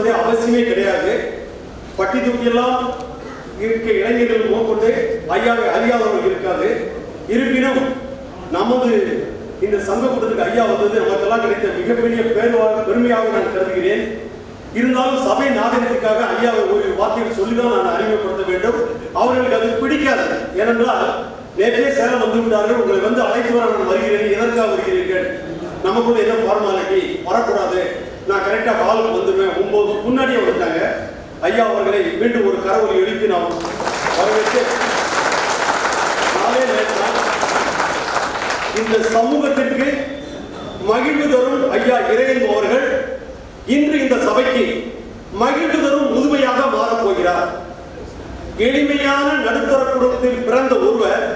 என்பதே அவசியமே கிடையாது. பட்டி தொட்டியெல்லாம் இருக்க இளைஞர்கள் மோக்கொண்டு ஐயாவை அறியாதவர்கள் இருக்காது. இருப்பினும் நமது இந்த சங்க கூட்டத்துக்கு ஐயா வந்தது நமக்கெல்லாம் கிடைத்த மிகப்பெரிய பெருமையாக நான் கருதுகிறேன். இருந்தாலும் சபை நாகரிகத்துக்காக ஐயாவை ஒரு வார்த்தையை சொல்லிதான் நான் அறிமுகப்படுத்த வேண்டும். அவர்களுக்கு அது பிடிக்காது. ஏனென்றால் நேற்றே சேலம் வந்து விட்டார்கள், உங்களை வந்து அழைத்து வர நான் வருகிறேன். எதற்காக வருகிறீர்கள்? நமக்குள்ள என்ன ஃபார்மாலிட்டி, வரக்கூடாது, நான் கரெக்டா ஹாலுக்கு வந்துடுவேன். 9 முன்னாடியே வந்துட்டாங்க. ஐயா அவர்களை மீண்டும் ஒரு கரவொலி எழுப்பி நாம் வரவேற்று இந்த சமூகத்திற்கு மகிழ்வு தரும் ஐயா இறையன்பு அவர்கள் இன்று இந்த சபைக்கு மகிழ்வு தரும் முதுமையாக மாறப்போகிறார். எளிமையான நடுத்தர குடும்பத்தில் பிறந்த ஒருவர்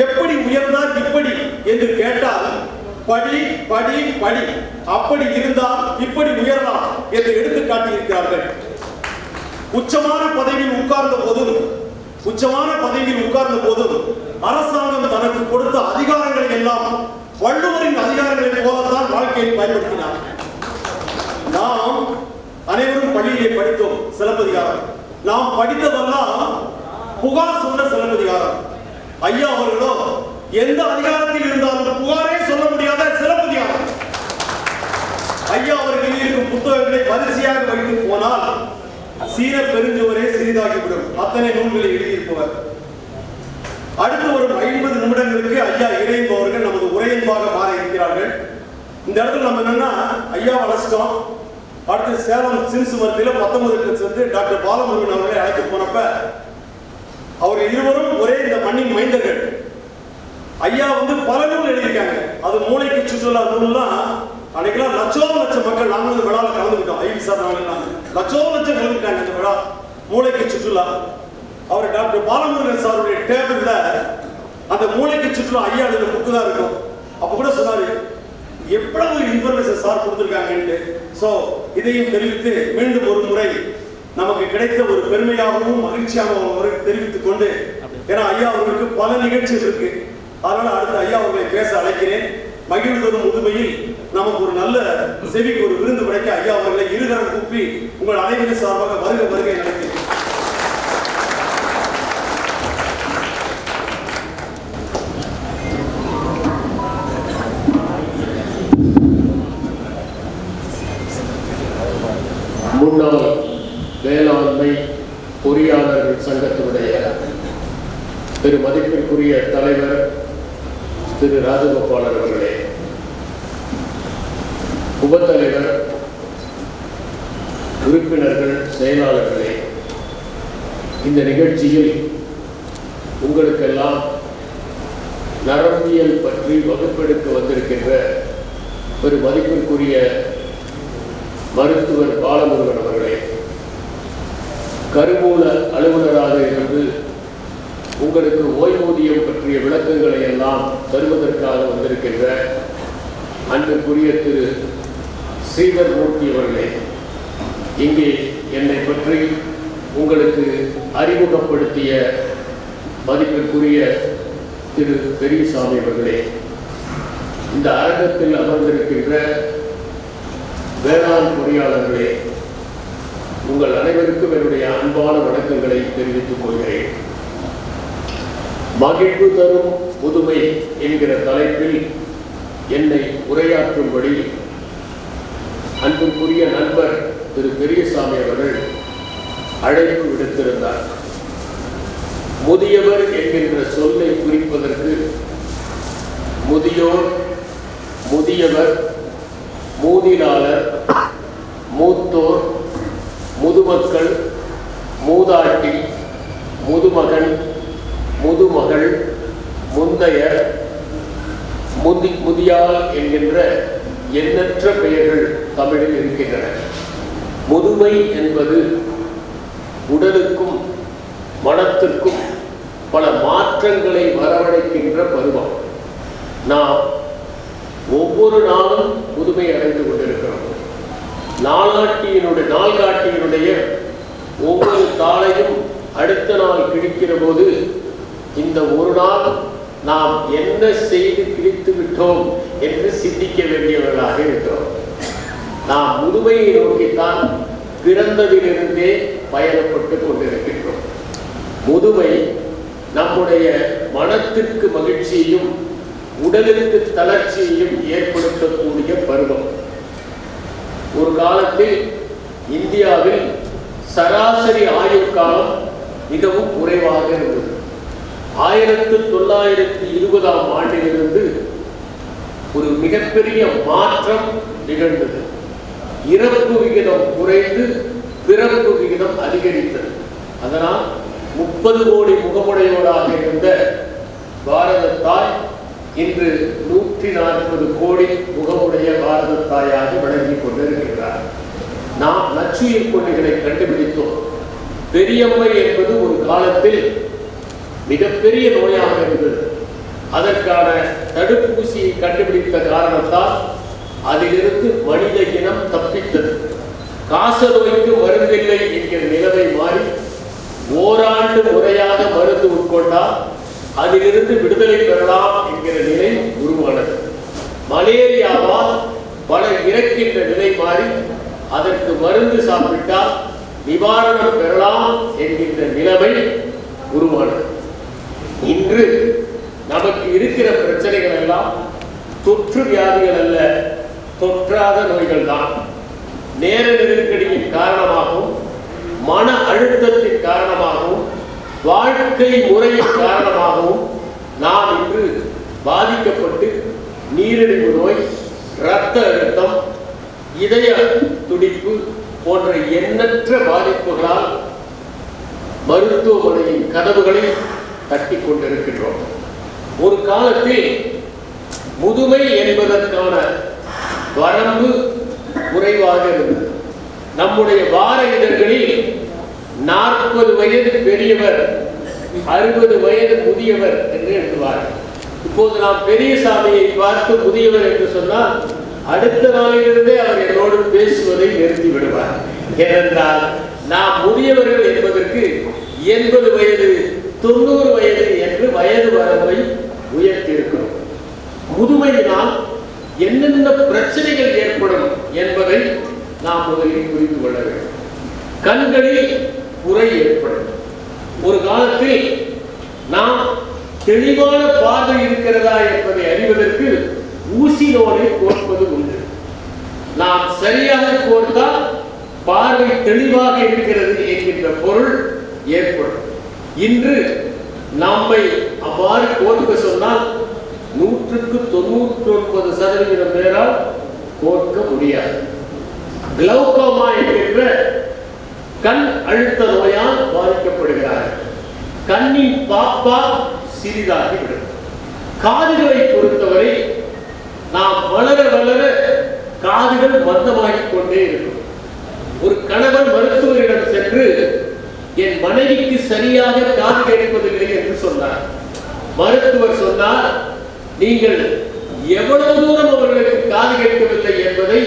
எப்படி உயர்ந்தார் இப்படி என்று கேட்டால், படி படி படி, அப்படி இருந்தால் இப்படி உயரலாம் என்று எடுத்து காட்டியிருக்கிறார்கள். உச்சமான பதவியில் உட்கார்ந்த போதும் அரசாங்கம் தனக்கு கொடுத்த அதிகாரங்களை எல்லாம் வள்ளுவரின் அதிகாரங்களை போலத்தான் வாழ்க்கையில் பயன்படுத்தினார். நாம் அனைவரும் பள்ளியிலே படித்தோம் சிலப்பதிகாரம். நாம் படித்ததெல்லாம் புகார் சொன்ன சிலப்பதிகாரம். ஐயா அவர்களோ எந்த அதிகாரத்தில் இருந்தாலும் புகாரே சொல்ல முடியாத சிலப்பதிகாரம். ஐயா அவர்கள் இருக்கும் புத்தகங்களை வரிசையாக வைத்து போனால் சீன பெருஞ்சுவரே சிறிதாகிவிடும். அத்தனை நூல்களை எழுதியிருப்பவர். அடுத்து வரும் 50 நிமிடங்களுக்கு ஐயா இறையன்பு அவர்கள் நமது உரையன்பாக மாற இருக்கிறார்கள். இந்த இடத்துல நம்ம என்னன்னா ஐயா அழைச்சிட்டோம். அடுத்து சேலம் சிம்ஸ் மருத்துவ 19 சேர்ந்து டாக்டர் பாலமுருகன் அவர்களை அழைத்து போனப்ப அவர்கள் இருவரும் ஒரே இந்த மண்ணின் மைந்தர்கள். ஐயா வந்து பல நூல் எழுதியிருக்காங்க. அது மூளைக்கு சுற்றுலா நூல்லாம் அன்னைக்கெல்லாம் லட்சம் மக்கள் நாங்கள் இந்த விழாவில் கலந்துக்கிட்டோம். ஐவி சார் நாங்கள் லட்சம் கலந்துக்கிட்டாங்க இந்த விழா மூளைக்கு சுற்றுலா. அவர் டாக்டர் பாலமுருகன் சாருடைய டேபிள்ல அந்த மூளைக்கு சுற்றுலா ஐயா எழுதின புக்கு தான் இருக்கும். அப்ப கூட சொன்னாரு எவ்வளவு இன்ஃபர்மேஷன் சார் கொடுத்திருக்காங்கன்னு. சோ இதையும் தெரிவித்து மீண்டும் ஒரு முறை நமக்கு கிடைத்த ஒரு பெருமையாகவும் மகிழ்ச்சியாகவும் தெரிவித்துக் கொண்டு, ஏன்னா ஐயா அவர்களுக்கு பல நிகழ்ச்சிகள் இருக்கு, அதனால அடுத்து ஐயா அவர்களை பேச அழைக்கிறேன். மகிழ்வு தரும் முதுமையில் நமக்கு ஒரு நல்ல செவிக்கு ஒரு விருந்து கிடைக்க ஐயா அவர்களை இருகரம் கூப்பி உங்கள் அனைவரின் சார்பாக வருக வருகை நடக்கிறேன். முன்னாள் வேளாண்மை பொறியாளர்கள் சங்கத்தினுடைய திரு மதிப்பிற்குரிய தலைவர் திரு ராஜகோபாலன் அவர்களே, உபத்தலைவர், உறுப்பினர்கள், செயலாளர்களே, இந்த நிகழ்ச்சியில் உங்களுக்கெல்லாம் நரம்பியல் பற்றி வகுப்பெடுக்க வந்திருக்கின்ற ஒரு மதிப்பிற்குரிய மருத்துவர் பாலமுருகன் அவர்களே, கருவூல அலுவலராக இருந்து உங்களுக்கு ஓய்வூதியம் பற்றிய விளக்கங்களை எல்லாம் தருவதற்காக வந்திருக்கின்ற அன்புக்குரிய திரு ஸ்ரீதர் மூர்த்தி அவர்களே, இங்கே என்னை பற்றி உங்களுக்கு அறிமுகப்படுத்திய மதிப்பிற்குரிய திரு பெரியசாமி அவர்களே, இந்த அரங்கத்தில் அமர்ந்திருக்கின்ற வேளாண் பொறியாளர்களே, உங்கள் அனைவருக்கும் என்னுடைய அன்பான வணக்கங்களை தெரிவித்துக் கொள்கிறேன். மகிழ்வு தரும் முதுமை என்கிற தலைப்பில் என்னை உரையாற்றும்படி அன்புக்குரிய நண்பர் திரு பெரியசாமி அவர்கள் அழைப்பு விடுத்திருந்தார். முதியவர் என்கின்ற சொல்லை குறிப்பதற்கு முதியோர், முதியவர், மூதிலாளர், மூத்தோர், முதுமக்கள், மூதாட்டி, முதுமகன், முதுமகள், முந்தையர், முதியால் என்கின்ற எண்ணற்ற பெயர்கள் தமிழில் இருக்கின்றன. முதுமை என்பது உடலுக்கும் மனத்திற்கும் பல மாற்றங்களை வரவழைக்கின்ற பருவம். நாம் ஒவ்வொரு நாளும் முதுமை அடைந்து கொண்டிருக்கிறோம். நாள்காட்டியினுடைய ஒவ்வொரு தாளையும் அடுத்த நாள் கிழிக்கிற போது இந்த ஒரு நாள் நாம் என்ன செய்து கிழித்து விட்டோம் என்று சிந்திக்க வேண்டியவர்களாக இருக்கிறோம். நாம் முதுமையை நோக்கித்தான் பிறந்ததிலிருந்தே பயணப்பட்டு கொண்டிருக்கின்றோம். முதுமை நம்முடைய மனத்திற்கு மகிழ்ச்சியையும் உடலுக்கு தளர்ச்சியையும் ஏற்படுத்தக்கூடிய பருவம். ஒரு காலத்தில் இந்தியாவில் சராசரி ஆயுள் காலம் மிகவும் குறைவாக இருந்தது. 1920ஆம் ஆண்டிலிருந்து ஒரு மிகப்பெரிய மாற்றம் நிகழ்ந்தது. இறப்பு விகிதம் குறைந்து பிறப்பு விகிதம் அதிகரித்தது. அதனால் 30 கோடி முகமுடையோராக இருந்த பாரத தாய் இன்று 140 கோடி முகமுடைய பாரத தாயாக விளங்கிக் கொண்டிருக்கிறார். நாம் நச்சுயிர் கொல்லிகளை கண்டுபிடித்தோம். பெரியம்மை என்பது ஒரு காலத்தில் மிகப்பெரிய நோயாக இருந்தது. அதற்கான தடுப்பூசியை கண்டுபிடித்த காரணத்தால் அதிலிருந்து மனித இனம் தப்பித்தது. காச நோய்க்கு மருந்தில்லை என்கிற நிலைமை மாறி ஓராண்டு முறையாக மருந்து உட்கொண்டால் அதிலிருந்து விடுதலை பெறலாம் என்கிற நிலை உருவானது. மலேரியாவால் பலர் இறக்கின்ற நிலை மாறி அதற்கு மருந்து சாப்பிட்டால் நிவாரணம் பெறலாம் என்கின்ற நிலைமை உருவானது. இன்று நமக்கு இருக்கிற பிரச்சனைகள் எல்லாம் தொற்று வியாதிகள் அல்ல, தொற்றாத நோய்கள் தான். நேர நெருக்கடியின் காரணமாகவும் மன அழுத்தத்தின் காரணமாகவும் வாழ்க்கை முறையின் காரணமாகவும் நாம் இன்று பாதிக்கப்பட்டு நீரிழிவு நோய், இரத்த அழுத்தம், இதய துடிப்பு போன்ற எண்ணற்ற பாதிப்புகளால் மருத்துவமனையின் கதவுகளை தட்டி கொண்டிருக்கின்றோம். ஒரு காலத்தில் முதுமை என்பதற்கான வரம்பு குறைவாக இருந்தது. நம்முடைய வார இதழ்களில் 40 வயது பெரியவர், 60 வயது முதியவர் என்று எழுதுவார். இப்போது நாம் பெரியசாமியை பார்த்து முதியவர் என்று சொன்னால் அடுத்த நாளிலிருந்தே அவர் என்னோடு பேசுவதை நிறுத்தி விடுவார். ஏனென்றால் நாம் முதியவர்கள் என்பதற்கு 80 வயது 90 வயது என்று வயது வரம்பை உயர்த்தி இருக்கிறோம். முதுமையினால் என்னென்ன பிரச்சனைகள் ஏற்படும் என்பதை நாம் முதலில் புரிந்து கொள்ள வேண்டும். கண்களில் புரை ஏற்படும். ஒரு காலத்தில் நாம் தெளிவான பார்வை இருக்கிறதா என்பதை அறிவதற்கு ஊசி நூலை கோர்ப்பது உண்டு. நாம் சரியாக கோர்த்தால் பார்வை தெளிவாக இருக்கிறது என்கின்ற பொருள் ஏற்படும். இன்று நம்மை அவ்வாறு கோர்க்க சொன்னால் 99% பேரால் கோர்க்க முடியாது. கிளௌகோமா என்கின்ற கண் அழுத்த நோயால் பாதிக்கப்படுகிறார்கள். கண்ணின் பாப்பா சிறிதாகிவிடும். காதுகளை பொறுத்தவரை நாம் வளர வளர காதுகள் மந்தமாகிக் கொண்டே இருக்கும். ஒரு கணவன் மருத்துவரிடம் சென்று என் மனைவிக்கு சரியாக காது கேட்பதில்லை என்று சொன்னார். மருத்துவர் சொன்னார், நீங்கள் எவ்வளவு தூரம் அவர்களுக்கு காது கேட்கவில்லை என்பதை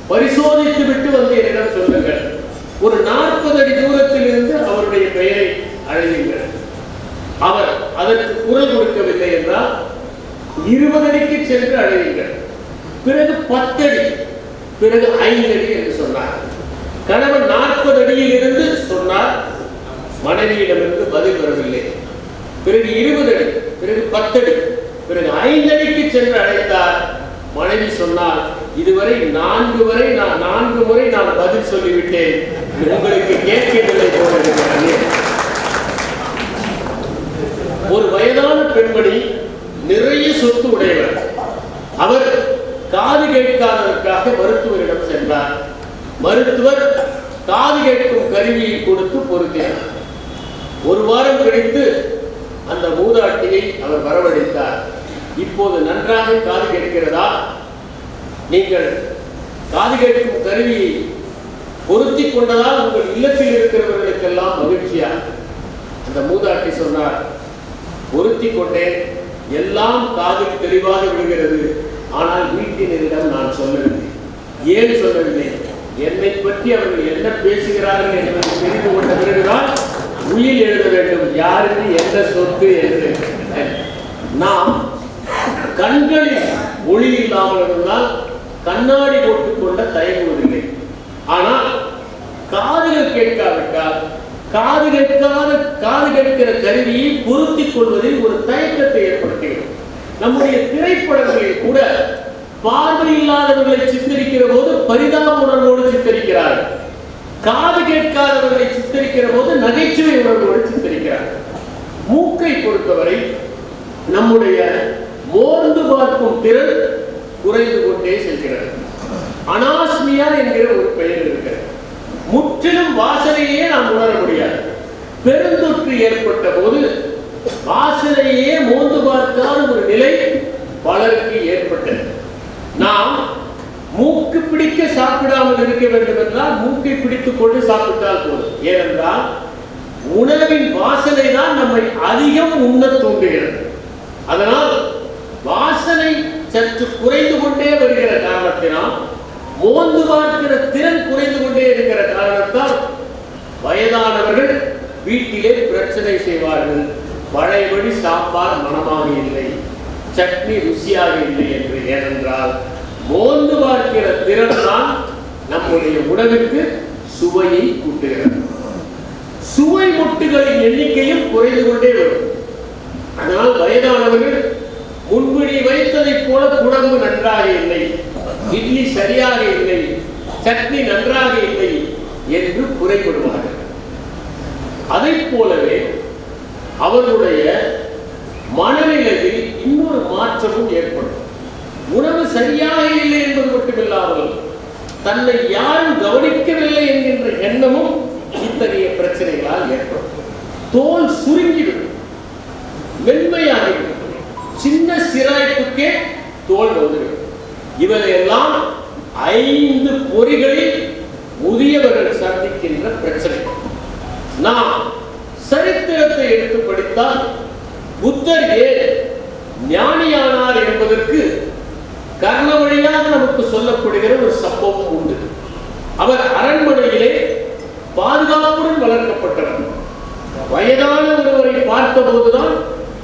பரிசோதித்து விட்டு வந்து என்னிடம் சொல்லுங்கள். ஒரு 40 அடி தூரத்தில் இருந்து அவருடைய பெயரை அழையுங்கள். அவர் அதற்கு குரல் கொடுக்கவில்லை என்றால் 20 அடிக்கு சென்று அழையுங்கள். பிறகு 10 அடி, பிறகு 5 அடி என்று சொன்னார். கணவன் 40 அடியில் இருந்து சொன்னார், மனைவியிடமிருந்து பதில் வரவில்லை. பிறகு 20 அடி, பிறகு 10 அடி, பிறகு 5 அடிக்கு சென்று அழைத்தார். மனைவி சொன்னார், இதுவரை 4 முறை நான் பதில் சொல்லிவிட்டேன், உங்களுக்கு கேட்கவில்லை போல இருக்கிறது. ஒரு வயதான பெண்மணி, நிறைய சொத்து உடையவர். அவர் காது கேட்காததற்காக மருத்துவரிடம் சென்றார். மருத்துவர் காது கேட்கும் கருவியை கொடுத்து பொருத்தினார். ஒரு வாரம் கழித்து அந்த மூதாட்டியை அவர் வரவழைத்தார். இப்போது நன்றாக காது கேட்கிறதா? நீங்கள் காது கேட்கும் கருவியை பொருத்தி கொண்டதால் உங்கள் இல்லத்தில் இருக்கிறவர்களுக்கெல்லாம் மகிழ்ச்சியா? அந்த மூதாட்டி சொன்னார், பொருத்தி கொண்டேன், எல்லாம் காதில் தெளிவாக விடுகிறது. ஆனால் வீட்டினரிடம் நான் சொல்லவில்லை. ஏன் சொல்லவில்லை? என்னை பற்றி அவர்கள் என்ன பேசுகிறார்கள் என்பதை தெரிந்து கொண்ட பிறகுதான் உயில் எழுத வேண்டும், யாருக்கு என்ன சொத்து என்று. நாம் கண்களில் ஒளி இல்லாமல் இருந்தால் கண்ணாடி போட்டுக்கொள்ள தயங்குவதில்லை. ஆனால் காதுகள் கேட்காவிட்டால் காது கேட்கிற கருவியை பொருத்திக் கொள்வதில் ஒரு தயக்கத்தை ஏற்படுத்துகிறது. நம்முடைய திரைப்படங்களில் கூட பார்வை இல்லாதவர்களை சித்தரிக்கிற போது பரிதாப உணர்வோடு சித்தரிக்கிறார்கள். காது கேட்காதவர்களை சித்தரிக்கிற போது நகைச்சுவை உணர்வோடு சித்தரிக்கிறார்கள். மூக்கை பொறுத்தவரை நம்முடைய மோர்ந்து பார்க்கும் திறன் குறைந்து கொண்டே செல்கிறது. அனாஸ்மியா என்கிற ஒரு பெயர் இருக்கிறது. முற்றிலும் வாசனையே நாம் உணர முடியாது. பெருந்தொற்று ஏற்பட்ட போது வாசனையே மோந்து பார்க்காத ஒரு நிலை பலருக்கு ஏற்பட்டது. நாம் மூக்கு பிடிக்க சாப்பிடாமல் இருக்க வேண்டும் என்றால் மூக்கை பிடித்துக் கொண்டு சாப்பிட்டால் போதும். ஏனென்றால் உணவின் வாசனை தான் நம்மை அதிகம் உண்ண தூண்டுகிறது. அதனால் வாசனை சற்று குறைந்து கொண்டே வருகிற காரணத்தினால் மோந்து பார்க்கிற திறன் குறைந்து கொண்டே இருக்கிற காரணத்தால் வயதானவர்கள் வீட்டிலே பிரச்சனை செய்வார்கள். பழையபடி சாம்பார் மனமாக இல்லை, சட்னி ருசியாக இல்லை என்று. ஏனென்றால் மோந்து பார்க்கிற திறன் தான் நம்முடைய உணவுக்கு சுவையை கூட்டுகிறது. சுவை மொட்டுகளின் எண்ணிக்கையும் குறைந்து கொண்டே வரும். ஆனால் வயதானவர்கள் முன்பிடி வைத்ததைப் போல குழம்பு நன்றாக இல்லை, இட்லி சரியாக இல்லை, சட்னி நன்றாக இல்லை என்று குறைபடுவார்கள். அதை போலவே அவர்களுடைய மனநிலையில் இன்னொரு மாற்றமும் ஏற்படும். உணவு சரியாக இல்லை என்பது மட்டுமில்லாமல் தன்னை யாரும் கவனிக்கவில்லை என்கின்ற எண்ணமும் இத்தகைய பிரச்சனைகளால் ஏற்படும். தோல் சுருங்கிவிடும், மென்மையாகிவிடும், சின்ன சிராய்ப்புக்கே தோல் வந்துவிடும். இவையெல்லாம் 5 பொறிகளில் முதியவர்கள் சந்திக்கின்ற பிரச்சனை. நாம் சரித்திரத்தை எடுத்து படித்தால் புத்தர் ஏன் ஞானியானார் என்பதற்கு கர்ண வழியாக நமக்கு சொல்லப்படுகிற ஒரு சம்பவம் உண்டு. அவர் அரண்மனையிலே பாதுகாப்புடன் வளர்க்கப்பட்டவர். வயதான ஒருவரை பார்த்த போதுதான்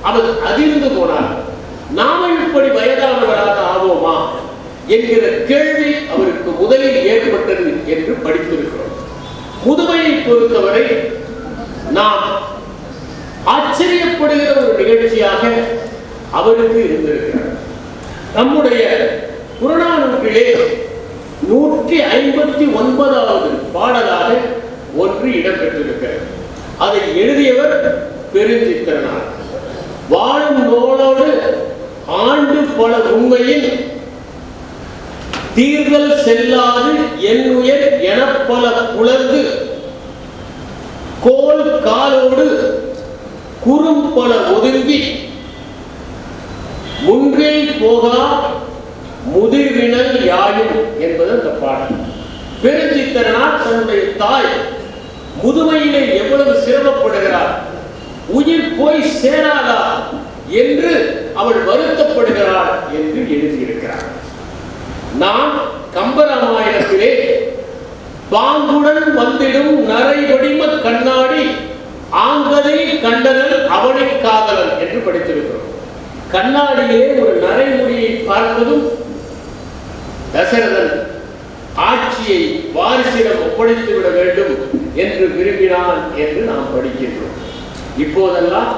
அவர் அதிர்ந்து போனார். நாம இப்படி வயதானவராக ஆவோமா என்கிற கேள்வி அவருக்கு முதலில் ஏற்பட்டது என்று படித்திருக்கிறோம். முதுமையை பொறுத்தவரை நாம் ஆச்சரியப்படுகிற ஒரு நிகழ்ச்சியாக அவருக்கு இருந்திருக்கிறார். நம்முடைய புறநானூற்றிலே 159வது பாடலாக ஒன்று இடம்பெற்றிருக்கிறது. அதை எழுதியவர் பெருஞ்சித்திரனார். வாழும் நோளோடு ஆண்டு பல உண்மையில் தீர்தல் செல்லாது என் உயர் எனப்பல புலர்ந்து கோல் காலோடு குறும்பல ஒதுங்கி முன்றில் போகா முதிர்வினல் யாயும் என்பது அந்த பாடல். பெருஞ்சித்திரனார் தன்னுடைய தாய் முதுமையிலே எவ்வளவு சிரமப்படுகிறார், உயிர் போய் சேராதா என்று அவள் வருத்தப்படுகிறாள் என்று எழுதியிருக்கிறார். நாம் கம்பராமாயணத்திலே பாங்குடன் வந்திடும் நரை வடிம கண்ணாடி ஆங்கதை கண்டனன் அவனை காதலன் என்று படித்திருக்கிறோம். கண்ணாடியிலே ஒரு நரைமுடியை பார்த்ததும் தசரதன் ஆட்சியை வாரிசிடம் ஒப்படைத்து விட வேண்டும் என்று விரும்பினான் என்று நாம் படிக்கின்றோம். இப்போதெல்லாம்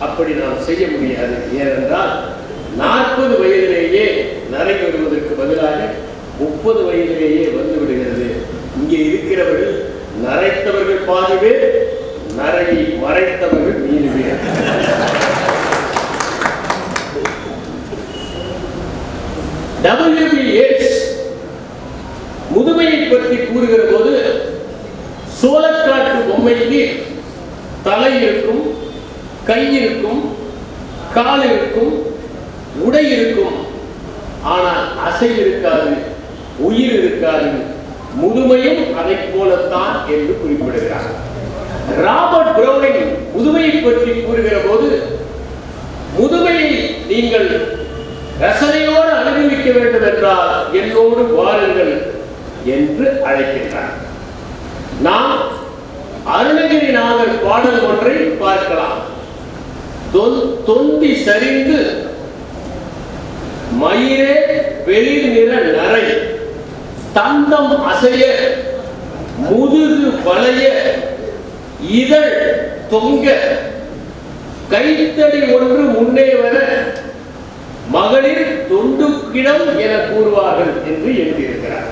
அப்படி நாம் செய்ய முடியாது. ஏனென்றால் 40 வயதிலேயே நரை வருவதற்கு பதிலாக 30 வயதிலேயே வந்து விடுகிறது. இங்கே இருக்கிறவர்கள் நரைத்தவர்கள் பாதி பேர், நரையை மறைத்தவர்கள் மீது பேர். W.B. Yeats முதுமையை பற்றி கூறுகிற போது சோளக்காட்டு பொம்மைக்கு தலை இருக்கும், கை இருக்கும், கால் இருக்கும், உடை இருக்கும், ஆனால் அசை இருக்காது, உயிர் இருக்காது. முதுமையும் அதை போலத்தான் என்று குறிப்பிடுகிறார். ராபர்ட் பிரவுனிங் முதுமையை பற்றி கூறுகிற போது முதுமையை நீங்கள் ரசனையோடு அனுபவிக்க வேண்டும் என்றால் என்னோடு வாருங்கள் என்று அழைக்கின்றார். நாம் அருணகிரிநாதர் பாடல் ஒன்றை பார்க்கலாம். தொந்தி சரிந்து மயிரே வெளிர் நிற நரை தந்தம் அசைய முதுகு வளைய இதழ் தொங்க கைத்தடி ஒன்று முன்னே வர மகளிர் தொண்டுக்கிடம் என கூறுவார்கள் என்று எழுதியிருக்கிறார்.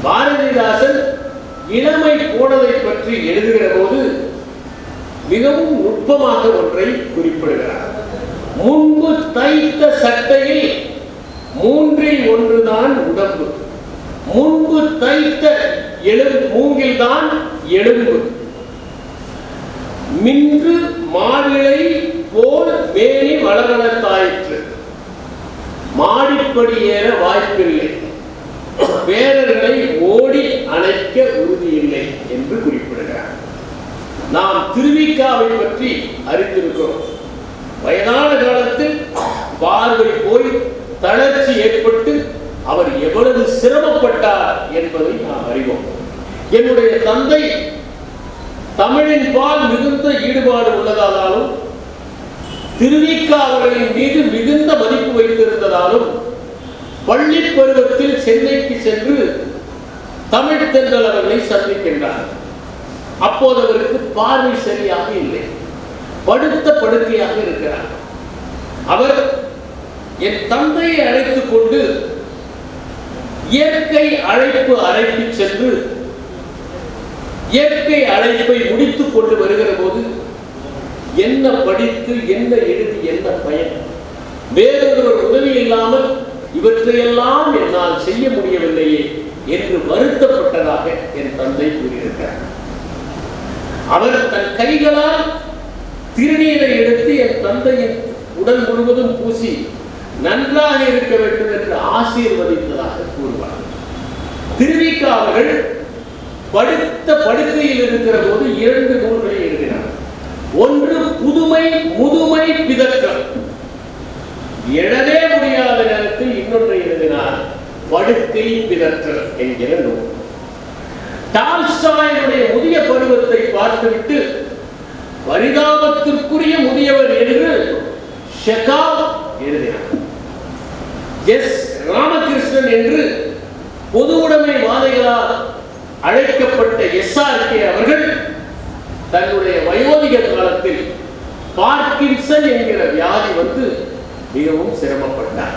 பாரதிதாசன் இளமை போனதை பற்றி எழுதுகிற போது மிகவும் நுட்பமாக ஒன்றை குறிப்பிடுகிறார். முன்பு தைத்த சட்டையில் மூன்றில் ஒன்றுதான் உடம்பு, முன்பு தைத்த மூங்கில்தான் எலும்பு, மின்று மாவிளை போல் மேனி வளவளத்தாயிற்று, மாடிப்படி ஏற வாய்ப்பில்லை, பேரர்களை ஓடி அணைக்க உறுதியில்லை என்று குறிப்பிடுகிறார். நாம் திருவிக்காவை பற்றி அறிந்திருக்கிறோம். வயதான காலத்தில் பார்வை போய் தளர்ச்சி ஏற்பட்டு அவர் எவ்வளவு சிரமப்பட்டார் என்பதை நாம் அறிவோம். என்னுடைய தந்தை தமிழின் பால் மிகுந்த ஈடுபாடு உள்ளதாலும் திருவிக்கா அவர்களின் மீது மிகுந்த மதிப்பு வைத்திருந்ததாலும் பள்ளி பருவத்தில் சென்னைக்கு சென்று தமிழ் தென்றல் அவர்களை சந்திக்கின்றார். அப்போது அவருக்கு பார்வை சரியாக இல்லை, படுத்த படுக்கையாக இருக்கிறார். அவர் என் தந்தையை அழைத்துக் கொண்டு இயற்கை அழைப்பு அறைக்கு சென்று இயற்கை அழைப்பை முடித்துக் கொண்டு வருகிற போது என்ன படித்து என்ன எழுதி என்ன பயன், வேறொருவர் உதவி இல்லாமல் இவற்றையெல்லாம் என்னால் செய்ய முடியவில்லையே என்று வருத்தப்பட்டதாக என் தந்தை கூறியிருக்கிறார். அவர் தன் கைகளால் திருநீரை எடுத்து என் தந்தையின் உடல் முழுவதும் பூசி நன்றாக இருக்க வேண்டும் என்று ஆசீர்வதித்ததாக கூறுவார். திருவிக்கா அவர்கள் படுத்த படுக்கையில் இருக்கிற போது 2 நூல்களை எழுதினார். ஒன்று புதுமை முதுமை பிதற்றம், எழவே முடியாத நேரத்தில் இன்னொன்றை எழுதினார், படுக்கை பிதற்றல் என்கிற நூல். டால்ஸ்டாயினுடைய முதிய பருவத்தை பார்த்துவிட்டு பரிதாபத்திற்குரிய முதியவர் என்று ஷெகாவ் எழுதினார். எஸ் ராமகிருஷ்ணன் என்று பொது உடைமைவாதிகளால் அழைக்கப்பட்ட எஸ்ஆர்கே அவர்கள் தன்னுடைய வயோதிக காலத்தில் பார்க்கின்சன் என்கிற வியாதி வந்து மிகவும் சிரமப்பட்டார்.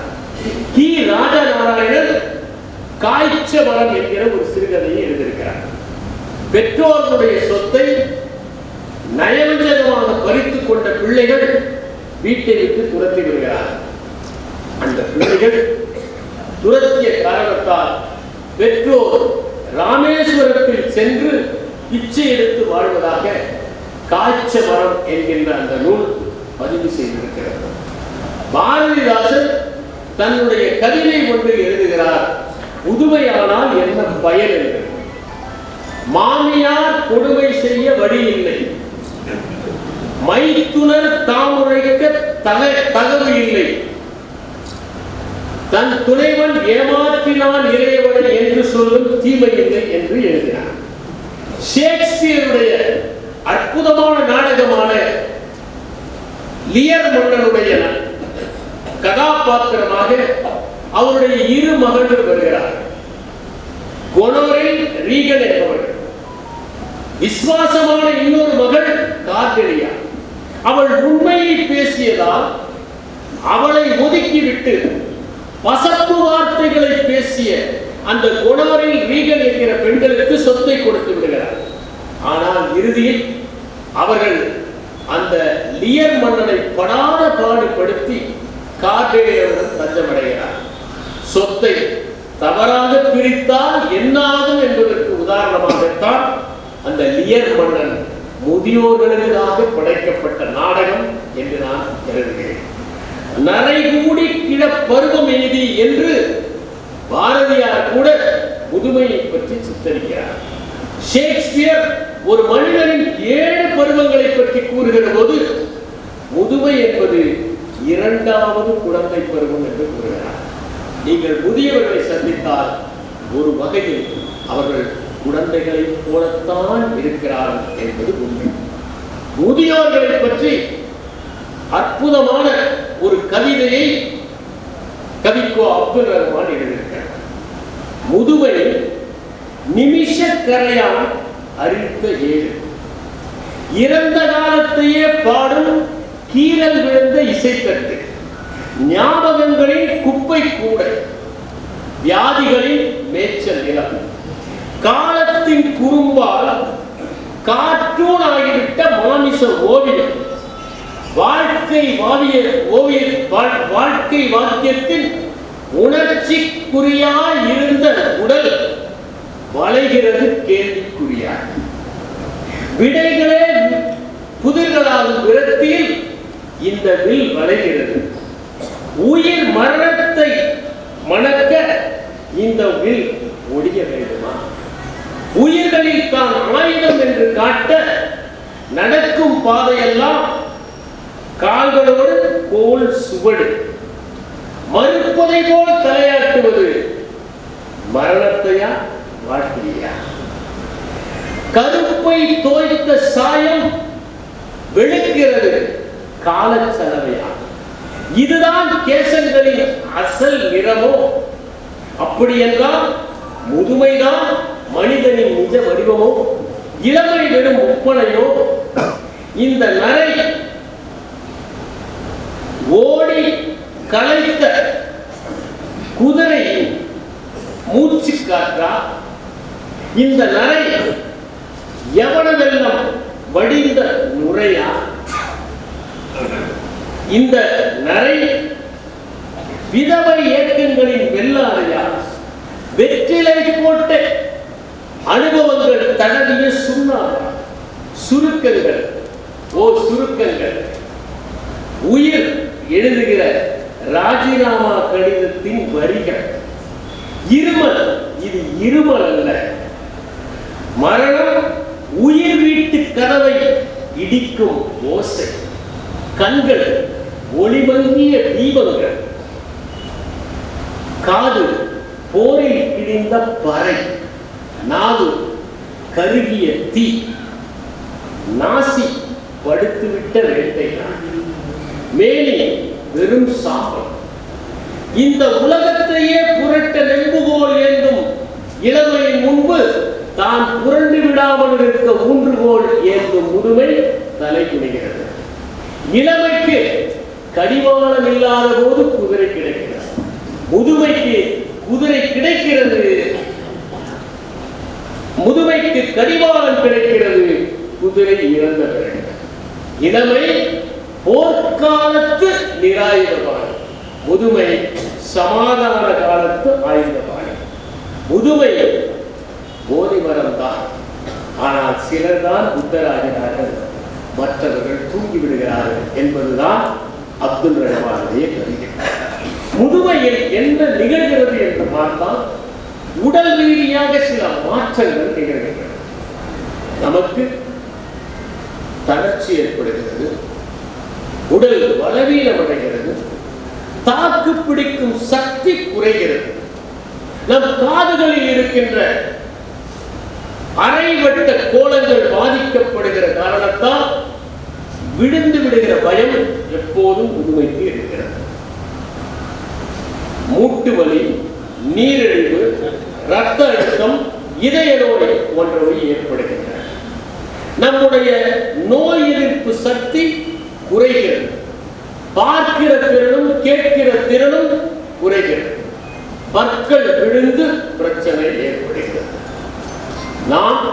கி ராஜநாராயணன் காய்ச்ச மரம் என்கிற ஒரு சிறுகதையை எழுதியிருக்கிறார். பெற்றோர்களுடைய சொத்தை நயவஞ்சகமாக பறித்துக் கொண்ட பிள்ளைகள் வீட்டை விட்டு துரத்தி விடுகிறார். அந்த பிள்ளைகள் துரத்திய காரணத்தால் பெற்றோர் ராமேஸ்வரத்தில் சென்று பிச்சை எடுத்து வாழ்வதாக காய்ச்ச மரம் என்கின்ற அந்த நூல் பதிவு செய்திருக்கிறது. பாரதிதாசன் தன்னுடைய கவிதை ஒன்று எழுதுகிறார், புதுமையானால் என்ன பயன் என்று. மாமியார் கொடுமை செய்ய வழி இல்லை, மைத்துனர் தாமுழைக்க தகவு இல்லை, தன் துணைவன் ஏமாற்றினான் இளையவன் என்று சொல்லும் தீமை இல்லை என்று எழுதினார். ஷேக்ஸ்பியருடைய அற்புதமான நாடகமான லியர் மன்னனுடைய கதாபாத்திரமாக அவருடைய 2 மகன்கள் வருகிறார். கொனோரில் ரீகன் என்பவர்கள், விசுவாசமான இன்னொரு மகள் கார்டெலியா. அவள் உண்மையை பேசியதால் அவளை ஒதுக்கிவிட்டு பசப்பு வார்த்தைகளை பேசிய அந்த கொனோரில் ரீகன் என்கிற பெண்களுக்கு சொத்தை கொடுத்து விடுகிறார். ஆனால் இறுதியில் அவர்கள் அந்த லியர் மன்னனை படாத பாடுபடுத்தி கார்டெலியாவுடன் தஞ்சமடைகிறார். சொத்தை தவறாக பிரித்தால் என்னாகும் என்பதற்கு உதாரணமாகத்தான் அந்த லியர் மன்னன் முதியோர்களுக்காக படைக்கப்பட்ட நாடகம் என்று நான் எழுதுகிறேன். நரைகூடி கிழ பருவம் எய்தி என்று பாரதியார் கூட முதுமையை பற்றி சித்தரிக்கிறார். ஷேக்ஸ்பியர் ஒரு மனிதனின் 7 பருவங்களை பற்றி கூறுகிற போது முதுமை என்பது 2வது குழந்தை பருவம் என்று கூறுகிறார். நீங்கள் முதியவர்களை சந்தித்தால் ஒரு வகையில் அவர்கள் குழந்தைகளை போலத்தான் இருக்கிறார்கள் என்பது உண்மை. முதியோர்களை பற்றி அற்புதமான ஒரு கவிதையை கவிக்கோ அப்துல் ரஹ்மான் எழுதியிருக்கிறார். முதுமை நிமிஷ கரையான் அரித்த ஏடு, இறந்த காலத்தையே பாடும் கீரல் விழுந்த இசைத்தட்டு, ஞாபகங்களின் குப்பை கூடை, வியாதிகளின் மேய்ச்சல் நிலம், காலத்தின் குறும்பால் கார்ட்டூன் ஆகிவிட்ட மாமிச ஓவியம், வாழ்க்கை வாக்கியத்தின் உணர்ச்சிக்குறியாய் இருந்த உடல் வளைகிறது கேள்விக்குறியாய். விடைகளே புதிர்களாகும் விரத்தியில் இந்த வில் வளைகிறது. உயிர் மரணத்தை மணக்க இந்த வில் ஒடிய வேண்டுமா? உயிர்களில் தான் ஆயுதம் என்று காட்ட நடக்கும் பாதையெல்லாம் கால்களோடு கோல் சுவடு, மறுப்பதை போல் தலையாட்டுவது மரணத்தையா வாழ்க்கையா? கருப்பை தோய்த்த சாயம் வெளுக்கிறது காலச்சலவையா? இதுதான் கேசங்களின் அசல் நிறமோ? அப்படி என்றால் முதுமைதான் மனிதனின் நிஜ வடிவமோ? இளமை வெறும் ஒப்பனையோ? இந்த நரை ஓடி களைத்த குதிரை மூச்சு காற்றா? இந்த நரை எவனவெல்லாம் வடிந்த நுரையா? இந்த நரை விதவை இயக்கங்களின் வெள்ளாடையா? வெற்றிலை போட்ட அனுபவங்கள் தடவிய சுருக்கங்கள், சுருக்கங்கள், உயிர் எழுதுகிற ராஜினாமா கடிதத்தின் வரிகள். இருமல், இது இருமல் அல்ல. மரணம் உயிர் வீட்டு கதவை இடிக்கும் ஓசை. கண்கள் ஒளிமங்கிய தீபங்கள், காது போரில் கிழிந்த பறை, நாவு கருகிய தீ, நாசி படுத்துவிட்ட வேட்டை, மேலே வெறும் சாபம். இந்த உலகத்தையே புரட்ட நெம்புகோல் ஏந்தும் இளமையின் முன்பு தான் புரண்டு விடாமல் இருக்க ஊன்றுகோல் ஏந்தும் முதுமை தலை குனிகிறது. இளமைக்கு கடிவாளம் இல்லாத போது குதிரை கிடைக்கிறது, முதுமைக்கு குதிரை கிடைக்கிறது, முதுமைக்கு கடிவாளம் கிடைக்கிறது, குதிரை இறந்த பிறகு. இளமை போர்க்காலத்து நிராயுதபாணி, முதுமை சமாதான காலத்து ஆயுதபாணி. முதுமை போதி மரம் தான், ஆனால் சிலர் தான் புத்தராகிறார்கள், மற்றவர்கள் தூங்கி விடுகிறார்கள் என்பதுதான் அப்துல் ரஹ்மானுடைய கருத்து. முதுமையில் என்ன நிகழ்கிறது என்று பார்த்தால் உடல் ரீதியாக சில மாற்றங்கள் நிகழ்கின்றன. நமக்கு தளர்ச்சி ஏற்படுகிறது, உடல் பலவீனமடைகிறது, தாக்கு பிடிக்கும் சக்தி குறைகிறது. நம் காதுகளில் இருக்கின்ற அரைவட்ட கோலங்கள் பாதிக்கப்படுகிற காரணத்தால் விழுந்து விடுகிற பயம் எப்போதும் முதுமைக்கு இருக்கிறது. மூட்டு வலி, நீரிழிவு, இரத்த அழுத்தம், இதய நோய் போன்றவை ஏற்படுகின்றன. நம்முடைய நோய் எதிர்ப்பு சக்தி குறைகிறது, பார்க்கிற திறனும் கேட்கிற திறனும் குறைகிறது, பற்கள் விழுந்து பிரச்சனை ஏற்படுகிறது. நாம்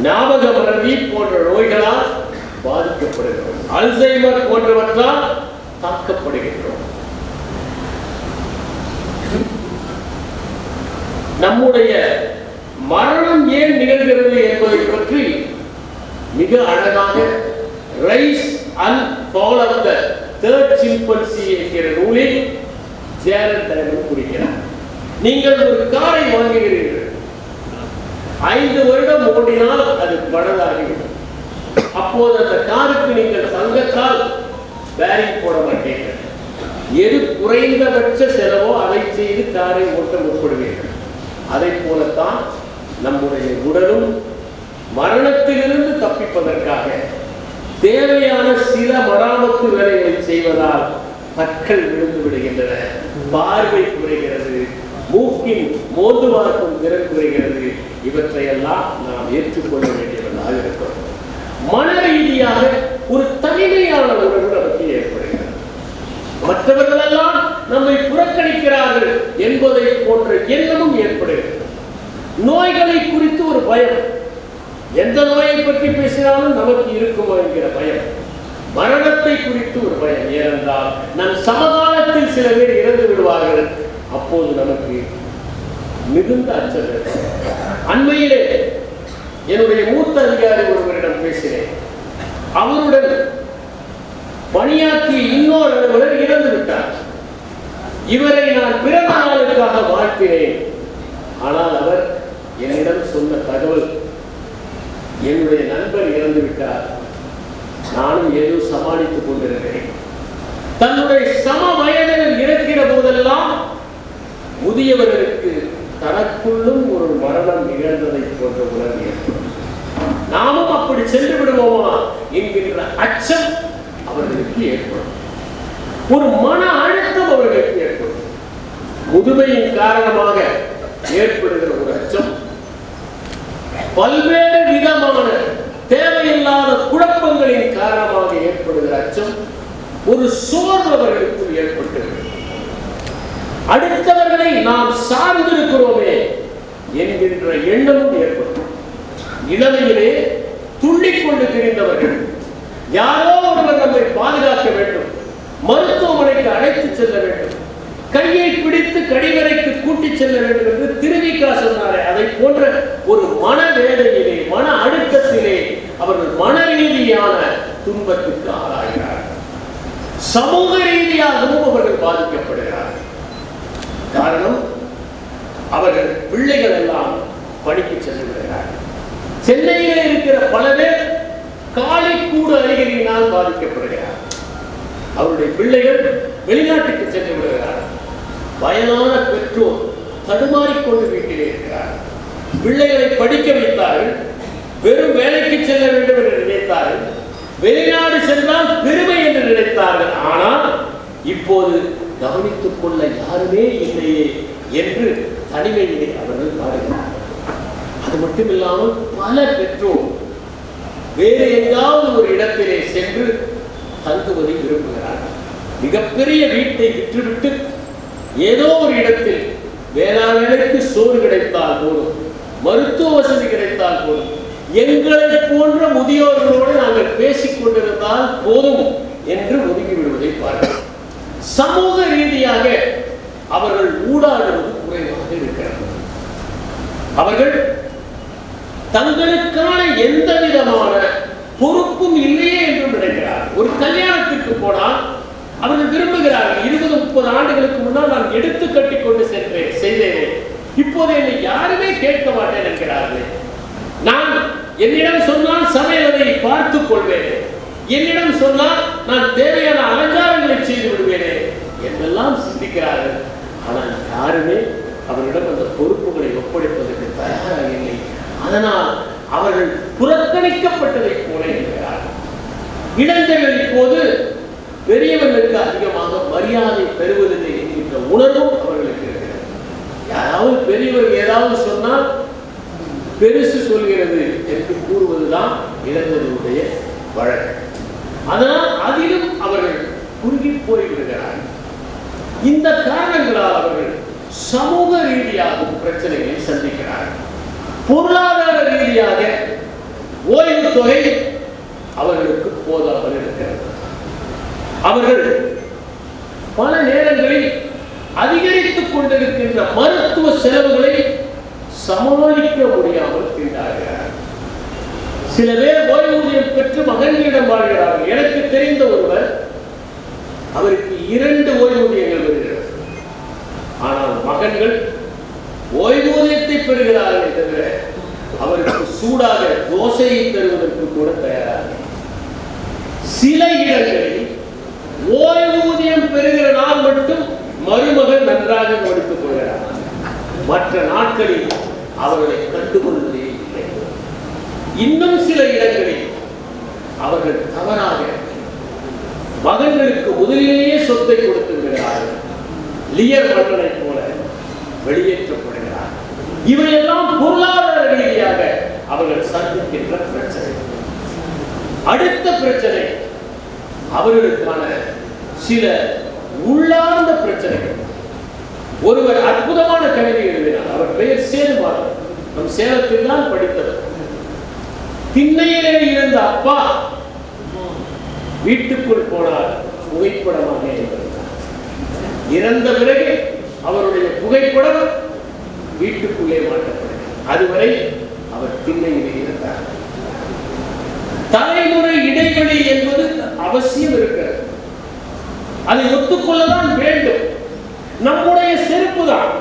ஞாபக மறதி போன்ற நோய்களால் பாதிக்கப்படுகிறோம், அல்சைமர் போன்றவற்றால் தாக்கப்படுகின்றோம். நம்முடைய மரணம் ஏன் நிகழ்கிறது என்பதை பற்றி மிக அழகாக rise and fall of the third chimpanzee என்கிற நூலில் ஜேரட் டைமண்ட் குறிக்கிறார். நீங்கள் ஒரு காரை வாங்குகிறீர்கள், 5 வருடம் ஓடினால் அது பழுதாகிவிடும். அப்போது அந்த காருக்கு நீங்கள் தங்கத்தால் பேரிங் போட மாட்டீர்கள். எது குறைந்தபட்ச செலவோ அதை செய்து காரை ஓட்ட முற்படுவீர்கள். அதை போலத்தான் நம்முடைய உடலும் மரணத்திலிருந்து தப்பிப்பதற்காக தேவையான சில மராமத்து வேலைகளை செய்வதால் பற்கள் விழுந்து விடுகின்றன, பார்வை குறைகிறது, மூக்கின் மோந்து பார்க்கும் திறன் குறைகிறது. இவற்றையெல்லாம் நாம் ஏற்றுக்கொள்ள வேண்டியவர்களாக இருக்கிறோம். மன ரீதியாக ஒரு தனிமையான உணர்வு நமக்கு ஏற்படுகிறது. மற்றவர்களெல்லாம் நம்மை புறக்கணிக்கிறார்கள் என்பதை போன்ற எண்ணமும் ஏற்படுகிறது. நோய்களை குறித்து ஒரு பயம், எந்த நோயை பற்றி பேசினாலும் நமக்கு இருக்குமோ என்கிற பயம். மரணத்தை குறித்து ஒரு பயம், ஏனென்றால் நம் சமகாலத்தில் சில பேர் இறந்து விடுவார்கள். அப்போது நமக்கு மிகுந்த அச்சம். அண்மையிலே என்னுடைய மூத்த அதிகாரி ஒருவரிடம் பேசினேன். அவருடன் பணியாற்றிய இன்னொரு அலுவலர் இறந்து விட்டார். இவரை நான் பிறந்த நாளுக்காக வாழ்த்தினேன். ஆனால் அவர் என்னிடம் சொன்ன தகவல், என்னுடைய நண்பர் இறந்து விட்டார், நானும் ஏதோ சமாளித்துக் கொண்டிருக்கிறேன். தன்னுடைய சம வயதில் இருக்கிற போதெல்லாம் முதியவர்களுக்கு தனக்குள்ளும் ஒரு மரணம் நிகழ்ந்ததை போன்ற உணர்வு ஏற்படும். நாமும் அப்படி சென்று விடுவோமா என்கின்ற அச்சம் அவர்களுக்கு ஏற்படும். ஒரு மன அழுத்தம் அவர்களுக்கு ஏற்படும். முதுமையின் காரணமாக ஏற்படுகிற ஒரு அச்சம், பல்வேறு விதமான தேவையில்லாத குழப்பங்களின் காரணமாக ஏற்படுகிற அச்சம், ஒரு சோர்வு அவர்களுக்கு ஏற்பட்டுகிறது. அடுத்தவர்களை நாம் சார்ந்திருக்கிறோமே என்கின்ற எண்ணமும் ஏற்படும். இளமையிலே துள்ளிக் கொண்டு திரிந்தவர்கள், யாரோ ஒருவர் நம்மை பாதுகாக்க வேண்டும், மருத்துவமனைக்கு அழைத்து செல்ல வேண்டும், கையை பிடித்து கடிவரைக்கு கூட்டிச் செல்ல வேண்டும் என்று திருவிக்கா சொன்னாரே, அதை போன்ற ஒரு மனவேதனையிலே, மன அழுத்தத்திலே அவர்கள் மன ரீதியான துன்பத்துக்கு ஆளாகிறார்கள். சமூக ரீதியாகவும் அவர்கள் பாதிக்கப்படுகிறார்கள். காரணம், அவர்கள் பிள்ளைகள் எல்லாம் படிக்க சென்று விடுகிறார்கள். சென்னையில் இருக்கிற பல பேர் காலிக்கூடு அருகினால் பாதிக்கப்படுகிறார். அவருடைய பிள்ளைகள் வெளிநாட்டுக்கு சென்று விடுகிறார்கள். வயதான பெற்றோர் தடுமாறிக்கொண்டு வீட்டிலே இருக்கிறார்கள். பிள்ளைகளை படிக்க வைத்தார்கள், வெறும் வேலைக்கு செல்ல வேண்டும் என்று நினைத்தார்கள், வெளிநாடு சென்றால் பெருமை என்று நினைத்தார்கள். ஆனால் இப்போது கவனித்துக் கொள்ள யாருமே இல்லையே என்று தனிமையிலே அவர்கள் பாடுகிறார்கள். அது மட்டுமில்லாமல் பல பெற்றோர் வேறு எங்காவது ஒரு இடத்திலே சென்று தங்குவதை விரும்புகிறார்கள். மிகப்பெரிய வீட்டை விற்றுவிட்டு ஏதோ ஒரு இடத்தில் வேளாண்மைக்கு சோறு கிடைத்தால் போதும், மருத்துவ வசதி கிடைத்தால் போதும், எங்களை போன்ற முதியோர்களோடு நாங்கள் பேசிக் கொண்டிருந்தால் போதும் என்று ஒதுங்கி விடுவதை பார்க்கிறோம். சமூக ரீதியாக அவர்கள் ஊடாடுவது குறைவாக இருக்கிறது. அவர்கள் தங்களுக்கான எந்த விதமான பொறுப்பும் இல்லையே என்று நினைக்கிறார்கள். ஒரு கல்யாணத்திற்கு போனால் அவர்கள் விரும்புகிறார்கள், 20-30 ஆண்டுகளுக்கு முன்னால் நான் எடுத்து கட்டி கொண்டு செய்தேனே, இப்போது என்னை யாருமே கேட்க மாட்டேன் என்கிறார்கள். நான் என்னிடம் சொன்னால் சமையலை பார்த்துக் கொள்வேனே, என்னிடம் சொன்னால் நான் தேவையான அலங்காரங்களை செய்து விடுவேனே என்றெல்லாம் சிந்திக்கிறார்கள். ஆனால் யாருமே அவரிடம் அந்த பொறுப்புகளை ஒப்படைப்பதற்கு தயாராக இல்லை. அதனால் அவர்கள் புறக்கணிக்கப்பட்டதை போல இருக்கிறார்கள். இளைஞர்கள் இப்போது பெரியவர்களுக்கு அதிகமாக மரியாதை பெறுவதில்லை என்கின்ற உணர்வும் அவர்களுக்கு இருக்கிறது. யாராவது பெரியவர்கள் ஏதாவது சொன்னால் பெருசு சொல்கிறது என்று கூறுவதுதான் இளைஞர்களுடைய வழக்கு. அதனால் அதிலும் அவர்கள் குறுகி போய்விடுகிறார்கள். இந்த காரணங்களால் அவர்கள் சமூக ரீதியாக பிரச்சனைகளை சந்திக்கிறார்கள். பொருளாதார ரீதியாக ஓய்வு தொகை அவர்களுக்கு போதாமல் இருக்கிறது. அவர்கள் பல நேரங்களில் அதிகரித்துக் கொண்டிருக்கின்ற மருத்துவ செலவுகளை சமாளிக்க முடியாமல் திண்டாடுகிறார்கள். சில பேர் ஓய்வூதியம் பெற்று மகன்களிடம் வாழ்கிறார்கள். எனக்கு தெரிந்த ஒருவர், அவருக்கு 2 ஓய்வூதியங்கள் வருகிறது. ஆனால் மகன்கள் ஓய்வூதியத்தை பெறுகிறார்கள் தவிர அவருக்கு சூடாக தோசையை தருவதற்கு கூட தயாராக. சில இடங்களில் ஓய்வூதியம் பெறுகிற நாள் மட்டும் மருமகன் நன்றாக கவனித்துக் கொள்கிறார். மற்ற நாட்களில் அவர்களை கண்டுகொள்வதே இல்லை. இன்னும் சில இடங்களில் அவர்கள் தவறாக மகன்களுக்கு முதலிலேயே சொத்தை கொடுத்து விடுகிறார்கள். லியர் மன்னனை போல வெளியேற்றப்படுகிறார். இவையெல்லாம் பொருளாதார ரீதியாக அவர்கள் சந்திக்கின்ற பிரச்சனை. அடுத்த பிரச்சனை அவர்களுக்கான சில உள்ளார்ந்த பிரச்சனைகள். ஒருவர் அற்புதமான கவிதை எழுதினார். அவர் பெயர் சேதுமாறன். நம் சேலத்தில் தான் படித்தவர். திண்ணையிலே இருந்த அப்பா வீட்டுக்குள் போனார், புகைப்படமாக இருந்தார். இறந்த பிறகு அவருடைய புகைப்படம் வீட்டுக்குள்ளே மாட்டப்படுகிறது. அதுவரை அவர் திண்ணையிலே இருந்தார். தலைமுறை இடைவெளி என்பது அவசியம் இருக்கிறது. அதை ஒத்துக்கொள்ளதான் வேண்டும். நம்முடைய செருப்பு தான்,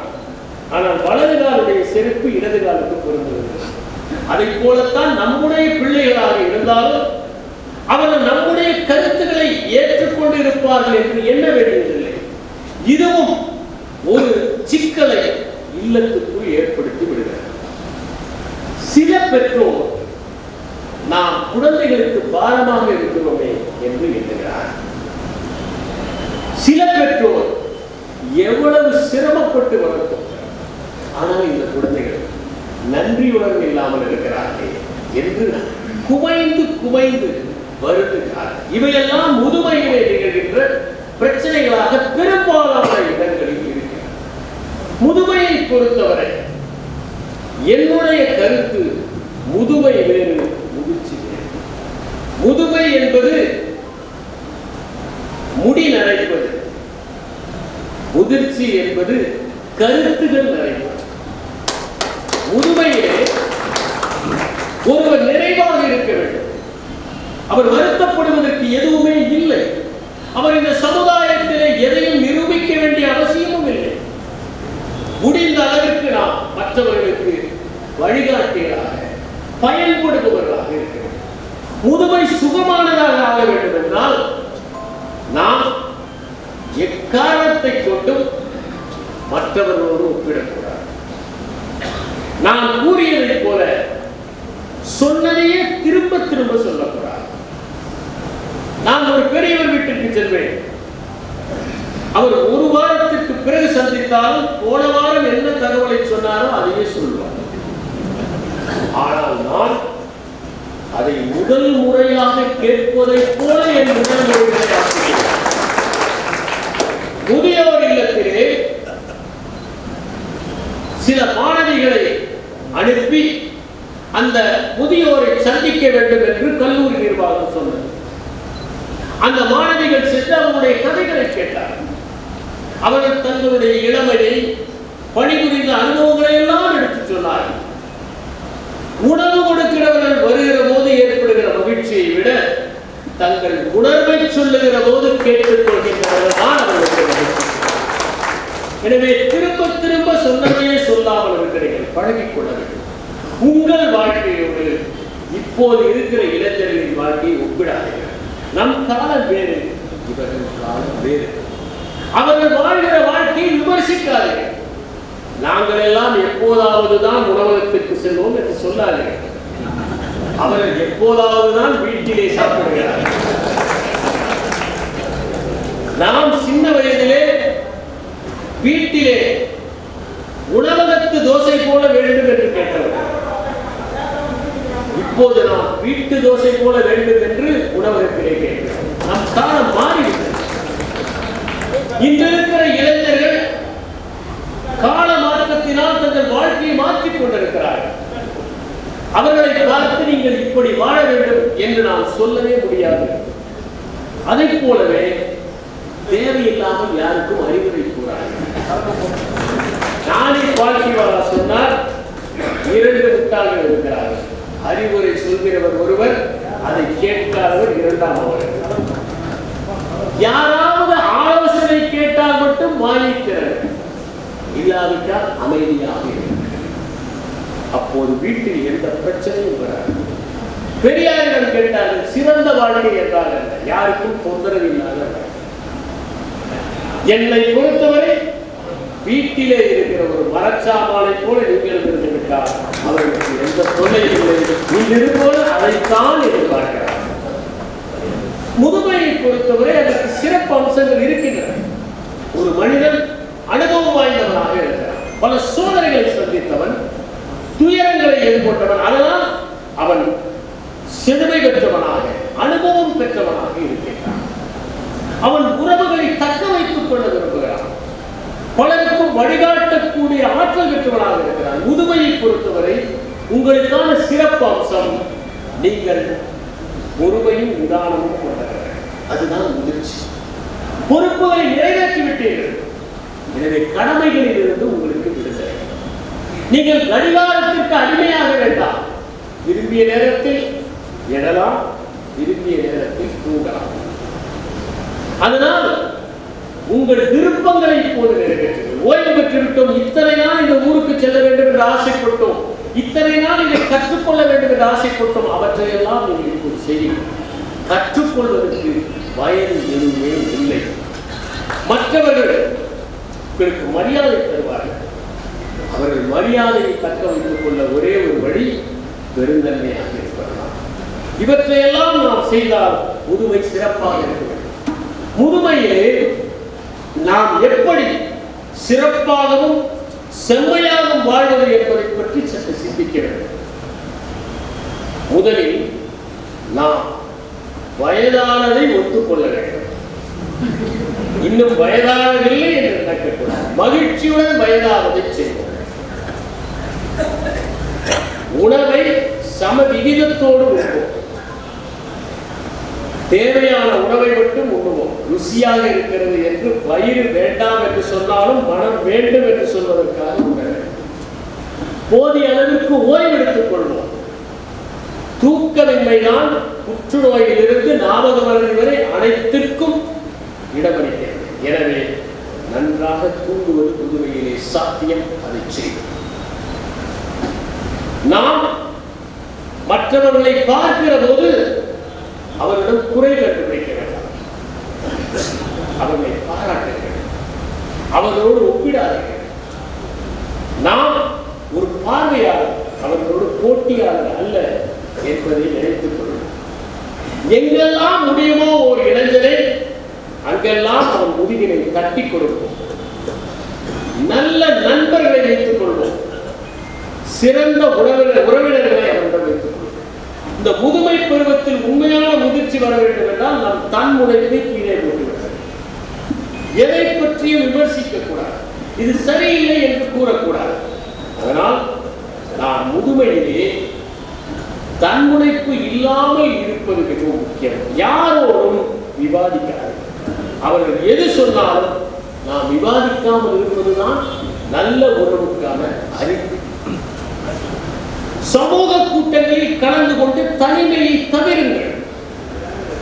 ஆனால் வலது காலுடைய செருப்பு இடது காலுக்கு பொருந்துகிறது. அதை போலத்தான் நம்முடைய பிள்ளைகளாக இருந்தாலும் அவர்கள் நம்முடைய கருத்துக்களை ஏற்றுக்கொண்டு இருப்பார்கள் என்று எண்ண வேண்டியதில்லை. இதுவும் ஒரு சிக்கலை இல்லத்துக்குள் ஏற்படுத்தி விடுகிறது. சில பெற்றோர் நாம் குழந்தைகளுக்கு பாரமாக இருக்கிறோமே என்று எண்ணுகிறார். சில பெற்றோர் எவ்வளவு சிரமப்பட்டு வளர்த்தோம், ஆனால் இந்த குழந்தைகள் நன்றியுடன் இல்லாமல் இருக்கிறார்கள் என்று குமைந்து குமைந்து வருகிறார். இவையெல்லாம் முதுமையிலே நிகழ்கின்ற பிரச்சனைகளாக பெரும்பாலான இடங்களில் இருக்கிறது. முதுமையை பொறுத்தவரை என்னுடைய கருத்து, முதுமை வேறு, முதிர்ச்சி வேறு. முதுமை என்பது முடி நரைப்பது, முதிர்ச்சி என்பது கருத்துகள் நரைப்பது. முதுமையிலே ஒருவர் நிறைவாக இருக்க வேண்டும். அவர் வருத்தப்படுவதற்கு எதுவுமே இல்லை. அவர் இந்த சமுதாயத்திலே எதையும் நிரூபிக்க வேண்டிய அவசியமும் இல்லை. முடிந்த அளவிற்கு நாம் மற்றவர்களுக்கு வழிகாட்டியதாக, பயன்படுபவர்களாக இருக்க வேண்டும். முதுமை சுகமானதாக ஆக வேண்டும் என்றால் நாம் எக்காரணத்தை கொண்டும் மற்றவர்களோடு ஒப்பிடக்கூடாது. நான் கூறியதை போல சொன்னதையே திரும்ப திரும்ப சொல்லக்கூடாது. நான் ஒரு பெரியவர் வீட்டுக்கு செல்வேன். அவர் ஒரு வாரத்திற்கு பிறகு சந்தித்தாலும் போன வாரம் என்ன தகவலை சொன்னாரோ அதையே சொல்வார். ஆனால் நான் அதை முதல் முறையாக கேட்பதை போல என் முதியோர் இல்லத்திலே சில மாணவிகளை அனுப்பி அந்த முதியோரை சந்திக்க வேண்டும் என்று கல்லூரி நிர்வாகம் சொன்னது. அந்த மாணவிகள் சென்று அவருடைய கதைகளை கேட்டார். அவர்கள் தங்களுடைய இளமையை, பணிபுரிந்த அனுபவங்களை எல்லாம் எடுத்து சொன்னார்கள். உணவு கொடுக்கிறவர்கள் வருகிற போது ஏற்படுகிற மகிழ்ச்சியை விட தங்கள் உணர்வை சொல்லுகிற போது கேட்டுக் கொள்கின்றவர்கள் தான் அவர்களுடைய மகிழ்ச்சி. எனவே திரும்ப திரும்ப சொன்னதையே சொல்லாமல் இருக்கிறீர்கள், பழகிக் கொள்ள வேண்டும். உங்கள் வாழ்க்கையோடு இப்போது இருக்கிற இளைஞர்களின் வாழ்க்கையை ஒப்பிடாதீர்கள். நம் காலம் வேறு, இவர்கள் காலம் வேறு. அவர்கள் வாழ்கிற வாழ்க்கையை விமர்சிக்காதீர்கள். நாங்கள் எல்லாம் எப்போதாவது தான் உணவகத்திற்கு செல்வோம் என்று சொல்லாதீர்கள். அவர்கள் எப்போதாவது தான் வீட்டிலே சாப்பிடுகிறார்கள். நாம் சின்ன வயதிலே வீட்டிலே உணவகத்து தோசை போல வேண்டும் என்று கேட்டவர்கள், இப்போது நாம் வீட்டு தோசை போல வேண்டும் என்று உணவகத்திலே கேட்கிறோம். நம் காலம் மாறிவிட்டது. இன்று இருக்கிற இளைஞர்கள் கால மாற்றத்தினால் தங்கள் வாழ்க்கையை மாற்றிக் கொண்டிருக்கிறார்கள். அவர்களை பார்த்து நீங்கள் இப்படி வாழ வேண்டும் என்று நாம் சொல்லவே முடியாது. அதை போலவே தேவையில்லாமல் யாருக்கும் அறிவுரை கூறார்கள். நானே வாழ்க்கையாளா சொன்னார், 2 முட்டாள்கள் இருக்கிறார்கள். அறிவுரை சொல்கிறவர் ஒருவர், அதை கேட்காதவர் இரண்டாமவர். யாராவது ஆலோசனை கேட்டால் மட்டும் வாங்கிக்கிறார், இல்லாவிட்டால் அமைதியாக இருக்கிறார். அப்போது வீட்டில் எந்த பிரச்சனையும் வராது. பெரியாரிடம் கேட்டார்கள், சிறந்த வாழ்க்கை என்றால் என்ன? யாருக்கும் தொந்தரவு இல்லாத. என்னை பொறுத்தவரை வீட்டிலே இருக்கிற ஒரு மரச்சாமானை போல நீங்கள் இருந்துவிட்டால் அவர்களுக்கு எந்த தொல்லையும் இல்லை. நீங்கள் போல அதைத்தான் எதிர்பார்க்கிறார். முதுமையை பொறுத்தவரை அதற்கு சிறப்பு அம்சங்கள் இருக்கின்றன. ஒரு மனிதன் அனுபவம் வாய்ந்தவனாக இருக்கிறார். பல சோதனைகளை சந்தித்தவன், துயரங்களை எதிர்கொண்டவன். அதனால் அவன் செழுமை பெற்றவனாக, அனுபவம் பெற்றவனாக இருக்கின்றான். அவன் உறவுகளை தக்க வைத்துக் கொள்ள விரும்புகிறான். பலருக்கும் வழிகாட்டக்கூடிய ஆற்றல் பெற்றவனாக இருக்கிறான். முதுமையை பொறுத்தவரை உங்களுக்கான சிறப்பு அம்சம், நீங்கள் பொறுமையும் நிதானமும் கொண்டவர்கள். அதுதான் முதிர்ச்சி. பொறுப்புகளை நிறைவேற்றிவிட்டீர்கள். எனவே கடமைகளில் இருந்து உங்களுக்கு விடுதலை. நீங்கள் கடிகாரத்திற்கு அடிமையாக வேண்டாம். விரும்பிய நேரத்தில் எழலாம், விரும்பிய நேரத்தில் தூங்கலாம். அதனால் உங்கள் விருப்பங்களை இப்போது நிறைவேற்றுங்கள். ஓய்வு பெற்றுவிட்டோம், இத்தனை நாள் இந்த ஊருக்கு செல்ல வேண்டும் என்று ஆசைப்பட்டோம், இத்தனை நாள் இதை கற்றுக்கொள்ள வேண்டும் என்று ஆசைப்பட்டோம். அவற்றையெல்லாம் நீங்கள் இப்போது செய்யுங்கள். கற்றுக்கொள்வதற்கு வயது எதுவுமே இல்லை. மற்றவர்கள் உங்களுக்கு மரியாதை தருவார்கள். அவர்கள் மரியாதையை தக்க வைத்துக் கொள்ள ஒரே ஒரு வழி பெருந்தன்மையாக இருப்பதுதான். இவற்றையெல்லாம் நாம் செய்தால் முதுமை சிறப்பாக இருக்க வேண்டும். முதுமையிலே நாம் எப்படி சிறப்பாகவும் செம்மையாகவும் வாழ்வது என்பதை பற்றி சற்று சிந்திக்க வேண்டும். முதலில் நாம் வயதானதை ஒத்துக்கொள்ள வேண்டும். இன்னும் வயதாகவில்லை என்று நினைக்கக்கூடாது. மகிழ்ச்சியுடன் வயதாவதை செய்வோம். உணவை சம விகிதத்தோடு உண்போம். தேவையான உணவை மட்டும் உண்ணுவோம். ருசியாக இருக்கிறது என்று வயிறு வேண்டாம் என்று சொன்னாலும் மனம் வேண்டும் என்று சொல்வதற்காக உணவு. போதிய அளவிற்கு ஓய்வெடுத்துக் கொள்வோம். தூக்கமின்மைதான் புற்றுநோயிலிருந்து ஞாபக மறதி வரை அனைத்திற்கும் இடமளிக்கிறது. எனவே நன்றாக தூங்குவது முதுமையிலே சாத்தியம். அதை செய்வோம். நாம் மற்றவர்களை பார்க்கிற போது அவர்களிடம் குறை கண்டுபிடிக்க வேண்டாம். அவர்களை பாராட்டுங்கள். அவர்களோடு ஒப்பிடாதீர்கள். நாம் ஒரு பார்வையாளர், அவர்களோடு போட்டியாளர் அல்ல என்பதை நினைத்துக் கொள்ளும். எங்கெல்லாம் முடியுமோ ஒரு இளைஞரை அங்கெல்லாம் அவன் முதுகினை தட்டி கொடுப்போம். நல்ல நண்பர்களை வைத்துக் கொள்வோம். சிறந்த உறவினர்களை அவரிடம் வைத்துக் கொள்வோம். இந்த முதுமை பருவத்தில் உண்மையான முதிர்ச்சி வர வேண்டும் என்றால் நாம் தன் முனைப்பை கீழே போட்டுவிட, எதை பற்றியும் விமர்சிக்க கூடாது. இது சரியில்லை என்று கூறக்கூடாது. அதனால் நாம் முதுமையிலே தன்முனைப்பு இல்லாமல் இருப்பது மிகவும் முக்கியம். யாரோடும் விவாதிக்காது. அவர்கள் எது சொன்னாலும் நாம் விவாதிக்காமல் இருப்பதுதான் நல்ல உறவுக்கான அறிவு. சமூக கூட்டங்களில் கலந்து கொண்டு தனிமையை தவிருங்கள்.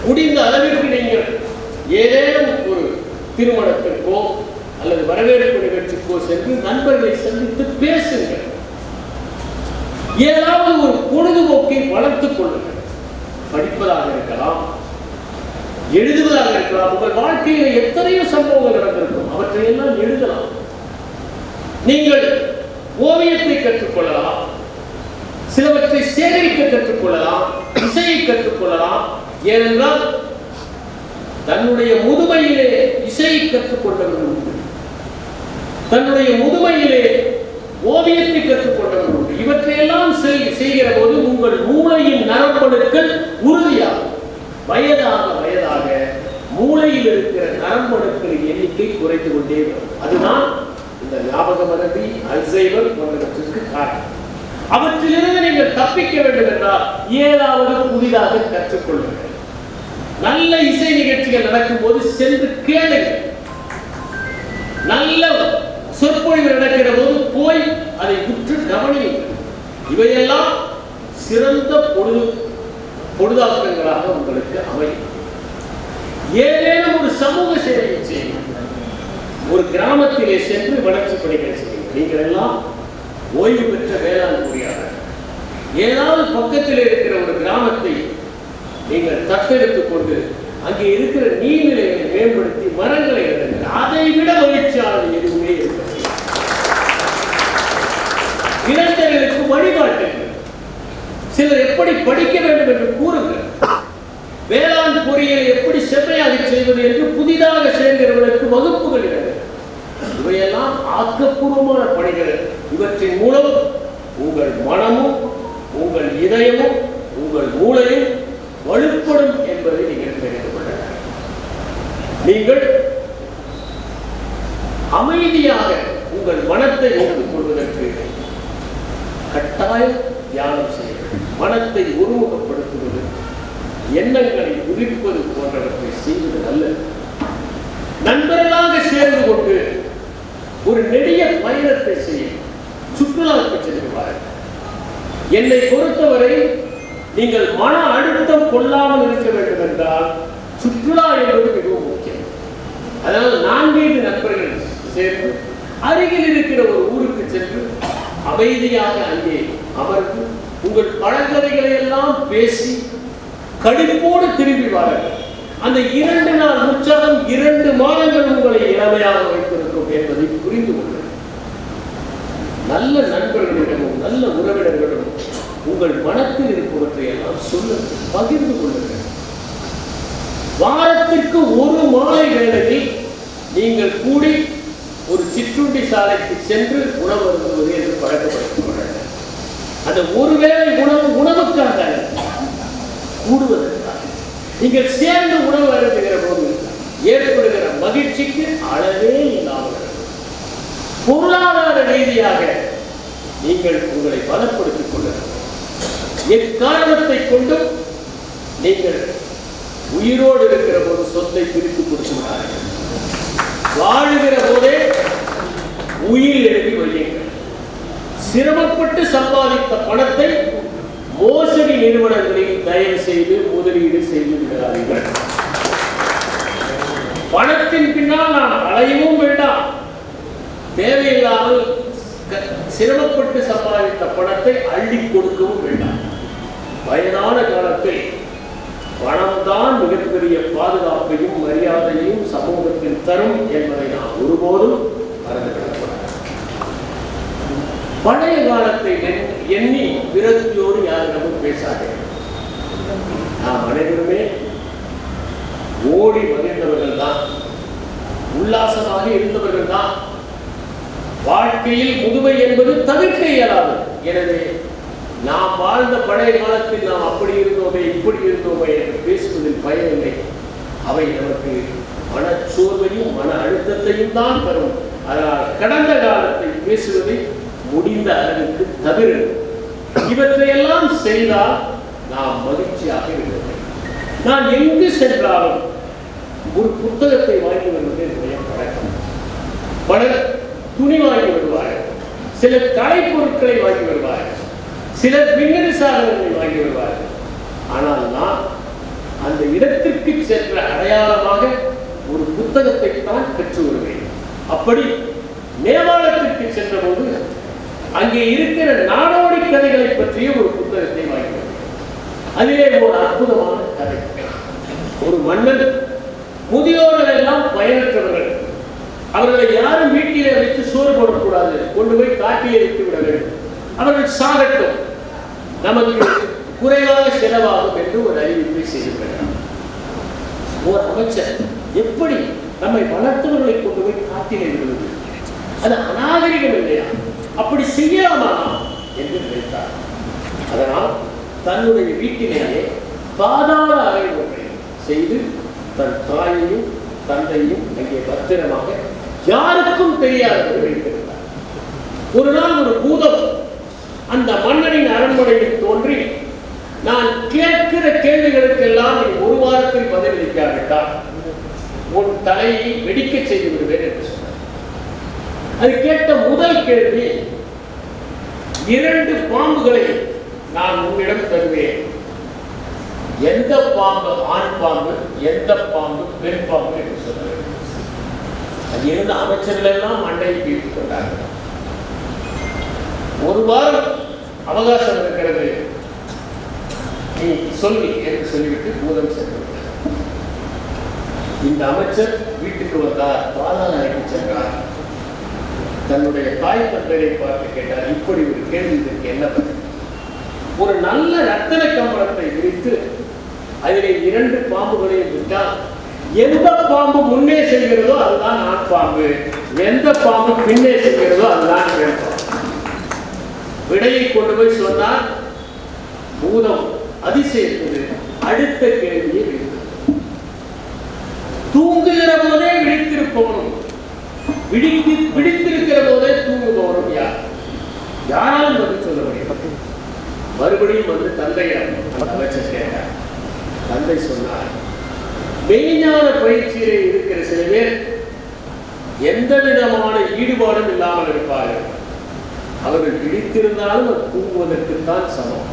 முடிந்த அளவிற்கு நீங்கள் ஏதேனும் ஒரு திருமணத்திற்கோ அல்லது வரவேற்பு நிகழ்ச்சிக்கோ சென்று நண்பர்களை சந்தித்து பேசுங்கள். ஏதாவது ஒரு பொழுதுபோக்கை வளர்த்துக் கொள்ளுங்கள். படிப்பதாக இருக்கலாம், எழுதுவதாக இருக்கலாம். உங்கள் வாழ்க்கையில் எத்தனையோ சம்பவங்கள் நடந்திருக்கும். அவற்றையெல்லாம் எழுதலாம். நீங்கள் ஓவியத்தை கற்றுக்கொள்ளலாம், சிலவற்றை சேகரிக்க கற்றுக்கொள்ளலாம், இசையை கற்றுக்கொள்ளலாம். ஏனென்றால் தன்னுடைய முதுமையிலே இசையை கற்றுக்கொண்டவர்கள் உண்டு, தன்னுடைய முதுமையிலே ஓவியத்தை கற்றுக்கொண்டவர்கள் உண்டு. இவற்றையெல்லாம் செய்கிற போது உங்கள் மூளையின் நரம்பணுக்கள் உறுதியாகும். வயதாக வயதாக மூளையில் இருக்கிற நரம்பணுக்களின் எண்ணிக்கை குறைந்து கொண்டே வரும். அதுதான் இந்த ஞாபக மறதி, அல்சைமர் போன்றவற்றிற்கு காரணம். அவற்றிலிருந்து நீங்கள் தப்பிக்க வேண்டும் என்றால் ஏதாவது புதிதாக கற்றுக்கொள்ளுங்கள். நல்ல இசை நிகழ்ச்சிகள் நடக்கும் போது சென்று கேளுங்கள். நல்ல சொற்பொழிவு நடக்கிற போது போய் அதை உற்று கவனியுங்கள். இவையெல்லாம் சிறந்த பொழுதாக்கங்களாக உங்களுக்கு அமையும். ஏதேனும் ஒரு சமூக சேவையை செய்யுங்கள். ஒரு கிராமத்திலே சென்று வளர்ச்சி பணிகள் செய்யுங்கள். நீங்கள் எல்லாம் ஓய்வு பெற்ற வேளாண் பொறியாளர். ஏதாவது பக்கத்தில் இருக்கிற ஒரு கிராமத்தை நீங்கள் தத்தெடுத்துக் கொண்டு அங்கே இருக்கிற நீர்நிலைகளை மேம்படுத்தி மரங்களை நடுங்கள். அதை விட மகிழ்ச்சியானது எதுவுமே இருக்கிறது. இளைஞர்களுக்கு வழிகாட்டுங்கள். சிலர் எப்படி படிக்க வேண்டும் என்று கூறுங்கள். வேளாண் பொறியியலை எப்படி செம்மையாக செய்வது என்று புதிதாக சேர்ந்தவர்களுக்கு வகுப்புகள் இடுங்கள். இவையெல்லாம் ஆக்கப்பூர்வமான பணிகள். இவற்றின் மூலம் உங்கள் மனமும் உங்கள் இதயமும் உங்கள் மூளையும் வலுப்படும் என்பதை நீங்கள் தெரிந்து கொள்ள வேண்டும். நீங்கள் அமைதியாக உங்கள் மனத்தை எடுத்துக் கொள்வதற்கு கட்டாயம் தியானம் செய்ய வேண்டும். மனத்தை ஒருமுகப்படுத்துவது, எண்ணங்களை உதிர்ப்பது போன்றவற்றை செய்வது நல்லது. நண்பர்களாக சேர்ந்து கொண்டு ஒரு நெடிய பயணத்தை செய்யும், சுற்றுலாவுக்கு செல்வார்கள். என்னை பொறுத்தவரை நீங்கள் மன அழுத்தம் கொள்ளாமல் இருக்க வேண்டும் என்றால் சுற்றுலா என்பது மிகவும் முக்கியம். அதனால் 4 நண்பர்கள் சேர்ந்து அருகில் இருக்கிற ஒரு ஊருக்கு சென்று அமைதியாக அங்கே அமர்ந்து உங்கள் பழங்கதைகளை எல்லாம் பேசி கடிப்போடு திரும்பி வாருங்கள். அந்த 2 நாள் உற்சாகம் 2 மாதங்கள் உங்களை இளமையாக வைத்திருக்கும் என்பதை புரிந்து கொள்ளுங்கள். நல்ல நண்பர்களிடமும் நல்ல உறவினர்களிடமும் உங்கள் மனத்தில் இருப்பவற்றை எல்லாம் சொல்லுங்கள், பகிர்ந்து கொள்ளுங்கள். வாரத்திற்கு ஒரு மாலை வேளையில் நீங்கள் கூடி ஒரு சிற்றுண்டி சாலைக்கு சென்று உணவு அருந்துவது என்று பழக்கப்படுத்த அந்த ஒருவேளை உணவுக்காக கூடுவதற்காக நீங்கள் சேர்ந்து உணவு அருந்துகிற போது ஏற்படுகிற மகிழ்ச்சிக்கு அளவே இல்லாமல் பொருளாதார ரீதியாக நீங்கள் உங்களை பலப்படுத்திக் கொள்ளுங்கள். எக்காரணத்தை கொண்டும் நீங்கள் உயிரோடு இருக்கிற போது சொத்தை பிரித்து கொடுத்து விடார்கள். வாழுகிற போதே உயிர் எழுதி வையுங்கள். சிரமப்பட்டு சம்பாதித்த பணத்தை மோசடி நிறுவனங்களில் தயவு செய்து முதலீடு செய்து விடாதீர்கள். பணத்தின் பின்னால் நாம் அலையவும் வேண்டாம். தேவையில்லாமல் சிரமப்பட்டு சம்பாதித்த பணத்தை அள்ளி கொடுக்கவும் வேண்டாம். வயதான காலத்தில் பணம்தான் மிகப்பெரிய பாதுகாப்பையும் மரியாதையும் சமூகத்தில் தரும் என்பதை நாம் ஒருபோதும் மறந்துவிடக்கூடாது. பழைய காலத்தை எண்ணி விரக்தியோடு யாரிடமும் பேசாதே. நாம் அனைவருமே ஓடி மகிழ்ந்தவர்கள் தான், உல்லாசமாக இருந்தவர்கள் தான். வாழ்க்கையில் முதுமை என்பது தவிர்க்க இயலாது. எனவே நாம் வாழ்ந்த பழைய காலத்தில் நாம் அப்படி இருந்தோமே இப்படி இருந்தோமே என்று பேசுவதில் பயனில்லை. அவை நமக்கு மனச்சோர்வையும் மன அழுத்தத்தையும் தான் தரும். அதனால் கடந்த காலத்தை பேசுவதை முடிந்த அளவுக்கு தவிர இவற்றையெல்லாம் செய்தால் நாம் மகிழ்ச்சியாக இருக்கிறோம். நான் எங்கு சென்றாலும் ஒரு புத்தகத்தை வாங்கி வருவது என்னுடைய பழக்கம். பலர் துணி வாங்கி வருவார்கள், சிலர் கலைப்பொருட்களை வாங்கி வருவார்கள், சிலர் மின்னணு சாதனங்களை வாங்கி வருவார்கள். ஆனால் நான் அந்த இடத்திற்கு சென்ற அடையாளமாக ஒரு புத்தகத்தை தான் பெற்று வருவேன். அப்படி நேபாளத்திற்கு சென்ற போது அங்கே இருக்கிற நாடோடி கதைகளை பற்றிய ஒரு புத்தகத்தை வாங்கி வருவேன். அதிலே ஒரு அற்புதமான கதை. ஒரு மன்னன் முதியோர்கள் எல்லாம் பயனற்றவர்கள், அவர்களை யாரும் வீட்டிலே வைத்து சோறு போடக்கூடாது, கொண்டு போய் காட்டிலே வைத்து விட வேண்டும், அவர்கள் சாகட்டும், நமக்கு குறைவாக செலவாகும் என்று ஒரு அறிவிப்பை செய்திருக்கிறார். ஒரு அமைச்சர் எப்படி நம்மை வளர்த்தவர்களை கொண்டு போய் காட்டிலே விடுவது, அது அநாகரிகம் இல்லையா, அப்படி செய்யலாமா என்று நினைத்தார். அதனால் தன்னுடைய வீட்டிலேயே பாதாள அறை ஒன்றை செய்து தன் தாயையும் தந்தையும் அங்கே பத்திரமாக யாருக்கும் தெரியாதபடி வைத்திருந்தார். ஒரு நாள் ஒரு பூதம் அந்த மன்னனின் அரண்மனையில் தோன்றி, நான் கேட்கிற கேள்விகளுக்கெல்லாம் நீ ஒரு வாரத்தில் பதிலளிக்காவிட்டால் உன் தலையை வெடிக்க செய்து விடுவேன் என்று சொன்னார். அது கேட்ட முதல் கேள்வி, 2 பாம்புகளை நான் உன்னிடம் தருவேன், எந்த பாம்பு ஆண் பாம்பு, எந்த பாம்பு பெண் பாம்பு என்று சொன்னார். அது இருந்த அமைச்சர்கள் எல்லாம் மண்டையை பீட்டுக் கொண்டார்கள். ஒரு வாரம் அவகாசம் இருக்கிறது, நீ சொல்லி என்று சொல்லிவிட்டு பூதம் சென்று இந்த அமைச்சர் வீட்டுக்கு வந்தார், பாதாள அறைக்கு சென்றார். தன்னுடைய தாய் தந்தையை பார்த்து கேட்டார், இப்படி ஒரு கேள்வி இதற்கு என்ன பதில்? ஒரு நல்ல ரத்தன கம்பளத்தை விரித்து அதிலே 2 பாம்புகளையும் விட்டால் எந்த பாம்பு முன்னே செல்கிறதோ அதுதான் ஆண் பாம்பு, எந்த பாம்பு பின்னே செய்கிறதோ அதுதான் கேட்பான். விடையை கொண்டு போய் சொன்னால் பூதம் அதிசயத்தது. அடுத்த கேள்வியை விடுத்தது. தூங்குகிற போதே விழித்திருப்பவனும் விழித்திருக்கிற போதே தூங்குபவனும் யார்? யாராலும் பதில் சொல்ல முடியும். மறுபடியும் வந்து தந்தையிடம் அமைச்சர் கேட்டார். தந்தை சொன்னார், மெய்ஞான பயிற்சியிலே இருக்கிற சில பேர் எந்த விதமான ஈடுபாடும் இல்லாமல் இருப்பார்கள். அவர்கள் விழித்திருந்தாலும் தூங்குவதற்குத்தான் சமம்.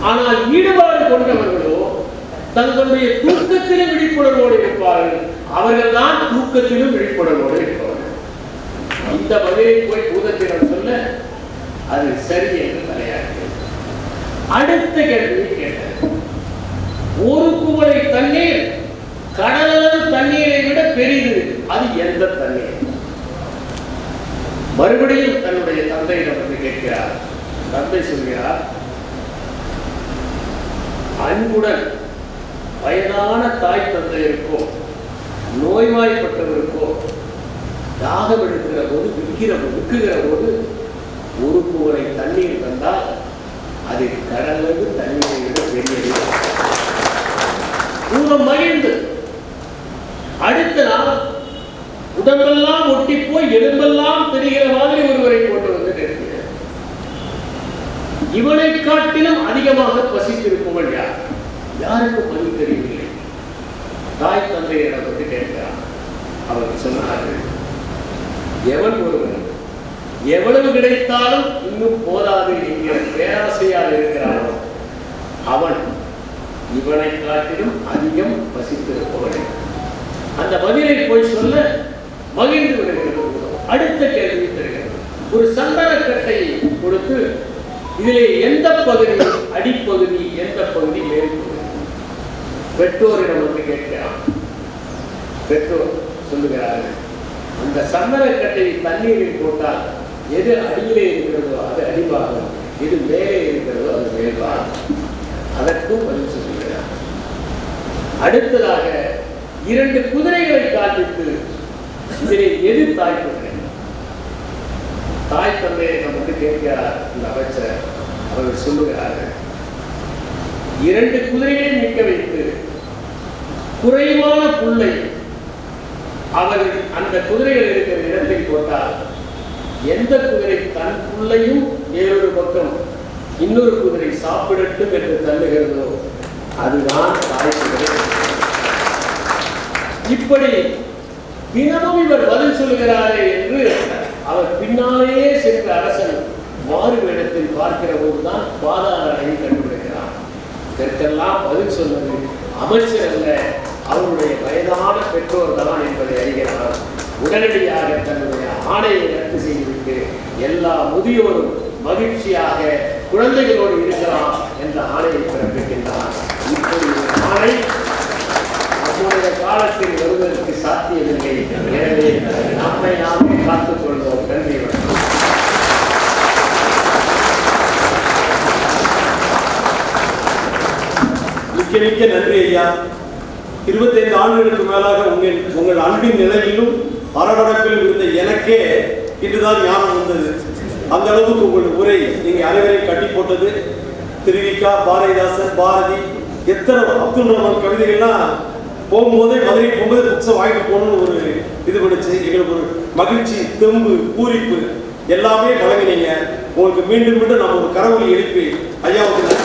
ஆனால் ஈடுபாடு கொண்டவர்களோ தங்களுடைய தூக்கத்திலும் விழிப்புணர்வோடு இருப்பார்கள். அவர்கள் தான் தூக்கத்திலும் விழிப்புணர்வோடு இருப்பார்கள். இந்த பதிலை போய் பூதத்திடம் சொல்ல அது சரி என்று தலையாட்டு. அடுத்த கேள்வியை கேட்டார். ஒரு குவளை தண்ணீர் கடலளவு தண்ணீரை விட பெரிது, அது எந்த தண்ணீர்? மறுபடியும் தன்னுடைய தந்தையிடம் வந்து கேட்கிறார். தந்தை சொல்கிறார், அன்புடன் வயதான தாய் தந்தையருக்கோ நோய்வாய்ப்பட்டவருக்கோ தாகம் எடுக்கிற போது விற்கிற போது ஒரு குவளை தண்ணீர் தந்தால் அது கடலளவு தண்ணீரை விட பெரியது. பூதம் மகிழ்ந்து அடுத்த நாள் உடம்பெல்லாம் ஒட்டி போய் எலும்பெல்லாம் தெரிகிற மாதிரி ஒருவரை கொண்டு வந்து நிறுத்தினார். இவனை காட்டிலும் அதிகமாக பசித்திருப்பவன் யார்? யாருக்கும் பதில் தெரியவில்லை. தாய் தந்தையிடம் வந்து கேட்கிறார். அவர் சொன்னார்கள், எவன் ஒருவன் எவ்வளவு கிடைத்தாலும் இன்னும் போதாது என்கிற பேராசையால் இருக்கிறானோ அவன் இவனை காட்டிலும் அதிகம் பசித்திருப்பவன். அந்த பதிலை போய் சொல்ல மகிழ்ந்து விடுகிறது. அடுத்த கேள்வி தருகிறது. ஒரு சந்தன கட்டையை கொடுத்து இதிலே எந்த பகுதி அடிப்பகுதி, எந்த பகுதி மேற்பகுதி? பெற்றோரிடம் வந்து கேட்கிறான். பெற்றோர் சொல்லுகிறார்கள், அந்த சந்தன கட்டையை தண்ணீரில் போட்டால் எது அடியிலே இருக்கிறதோ அது அடிபாகம், எது மேலே இருக்கிறதோ அது மேல்பாகம். அதற்கும் பதில் சொல்லுகிறார். அடுத்ததாக 2 குதிரைகளை காண்பித்து இதிலே எது தாய் குதிரை? தாய் தந்தையை வந்து கேட்கிறார் இந்த அமைச்சர். அவர்கள் சொல்லுகிறார்கள், 2 குதிரைகளை நிற்க வைத்து குறைவான புல்லை அவர்கள் அந்த குதிரைகள் இருக்கிற இடத்தில் போட்டால் எந்த குதிரை தன் புல்லையும் வேறொரு பக்கம் இன்னொரு குதிரை சாப்பிடட்டும் என்று தள்ளுகிறதோ அதுதான் தாய் குதிரை. இப்படி தினமும் இவர் பதில் சொல்லுகிறாரே என்று அவர் பின்னாலேயே சென்ற அரசன் மாறு வேடத்தில் பார்க்கிற போதுதான் பாதாள அறையை கண்டுபிடிக்கிறார். இதற்கெல்லாம் பதில் சொன்னது அமைச்சர் அல்ல, அவருடைய வயதான பெற்றோர் தான் என்பதை அறிகிறார். உடனடியாக தன்னுடைய ஆணையை ரத்து செய்துவிட்டு எல்லா முதியோரும் மகிழ்ச்சியாக குழந்தைகளோடு இருக்கலாம் என்ற ஆணையை பிறப்பிக்கின்றார். இப்படி ஆணை நம்முடைய காலத்தில் வருவதற்கு சாத்தியமில்லை. எனவே நம்மை நாமே காத்துக் கொள்வோம். நன்றி. மிக்க நன்றி ஐயா. 25 ஆண்டுகளுக்கு மேலாக உங்கள் அன்பின் நிலையிலும் அரவணைப்பிலும் இருந்த எனக்கே இன்றுதான் ஞானம் வந்தது. அந்த அளவுக்கு உங்கள் உரை நீங்க அனைவரையும் கட்டி போட்டது. திருவிக்கா, பாரதிதாசன், பாரதி, எத்தனை அப்துல் ரஹ்மான் கவிதைகள்லாம் போகும்போதே மதுரை போகும்போது புக்ஸை வாங்கிட்டு போகணும்னு ஒரு இது படிச்சு எங்களுக்கு ஒரு மகிழ்ச்சி, தெம்பு, பூரிப்பு எல்லாமே வழங்கினீங்க. உங்களுக்கு மீண்டும் மீண்டும் நம்ம ஒரு கரவொலி எழுப்பி ஐயாவுக்கு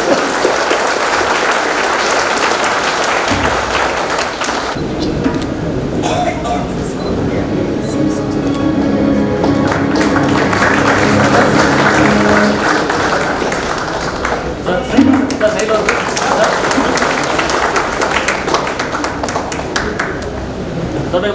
Sampai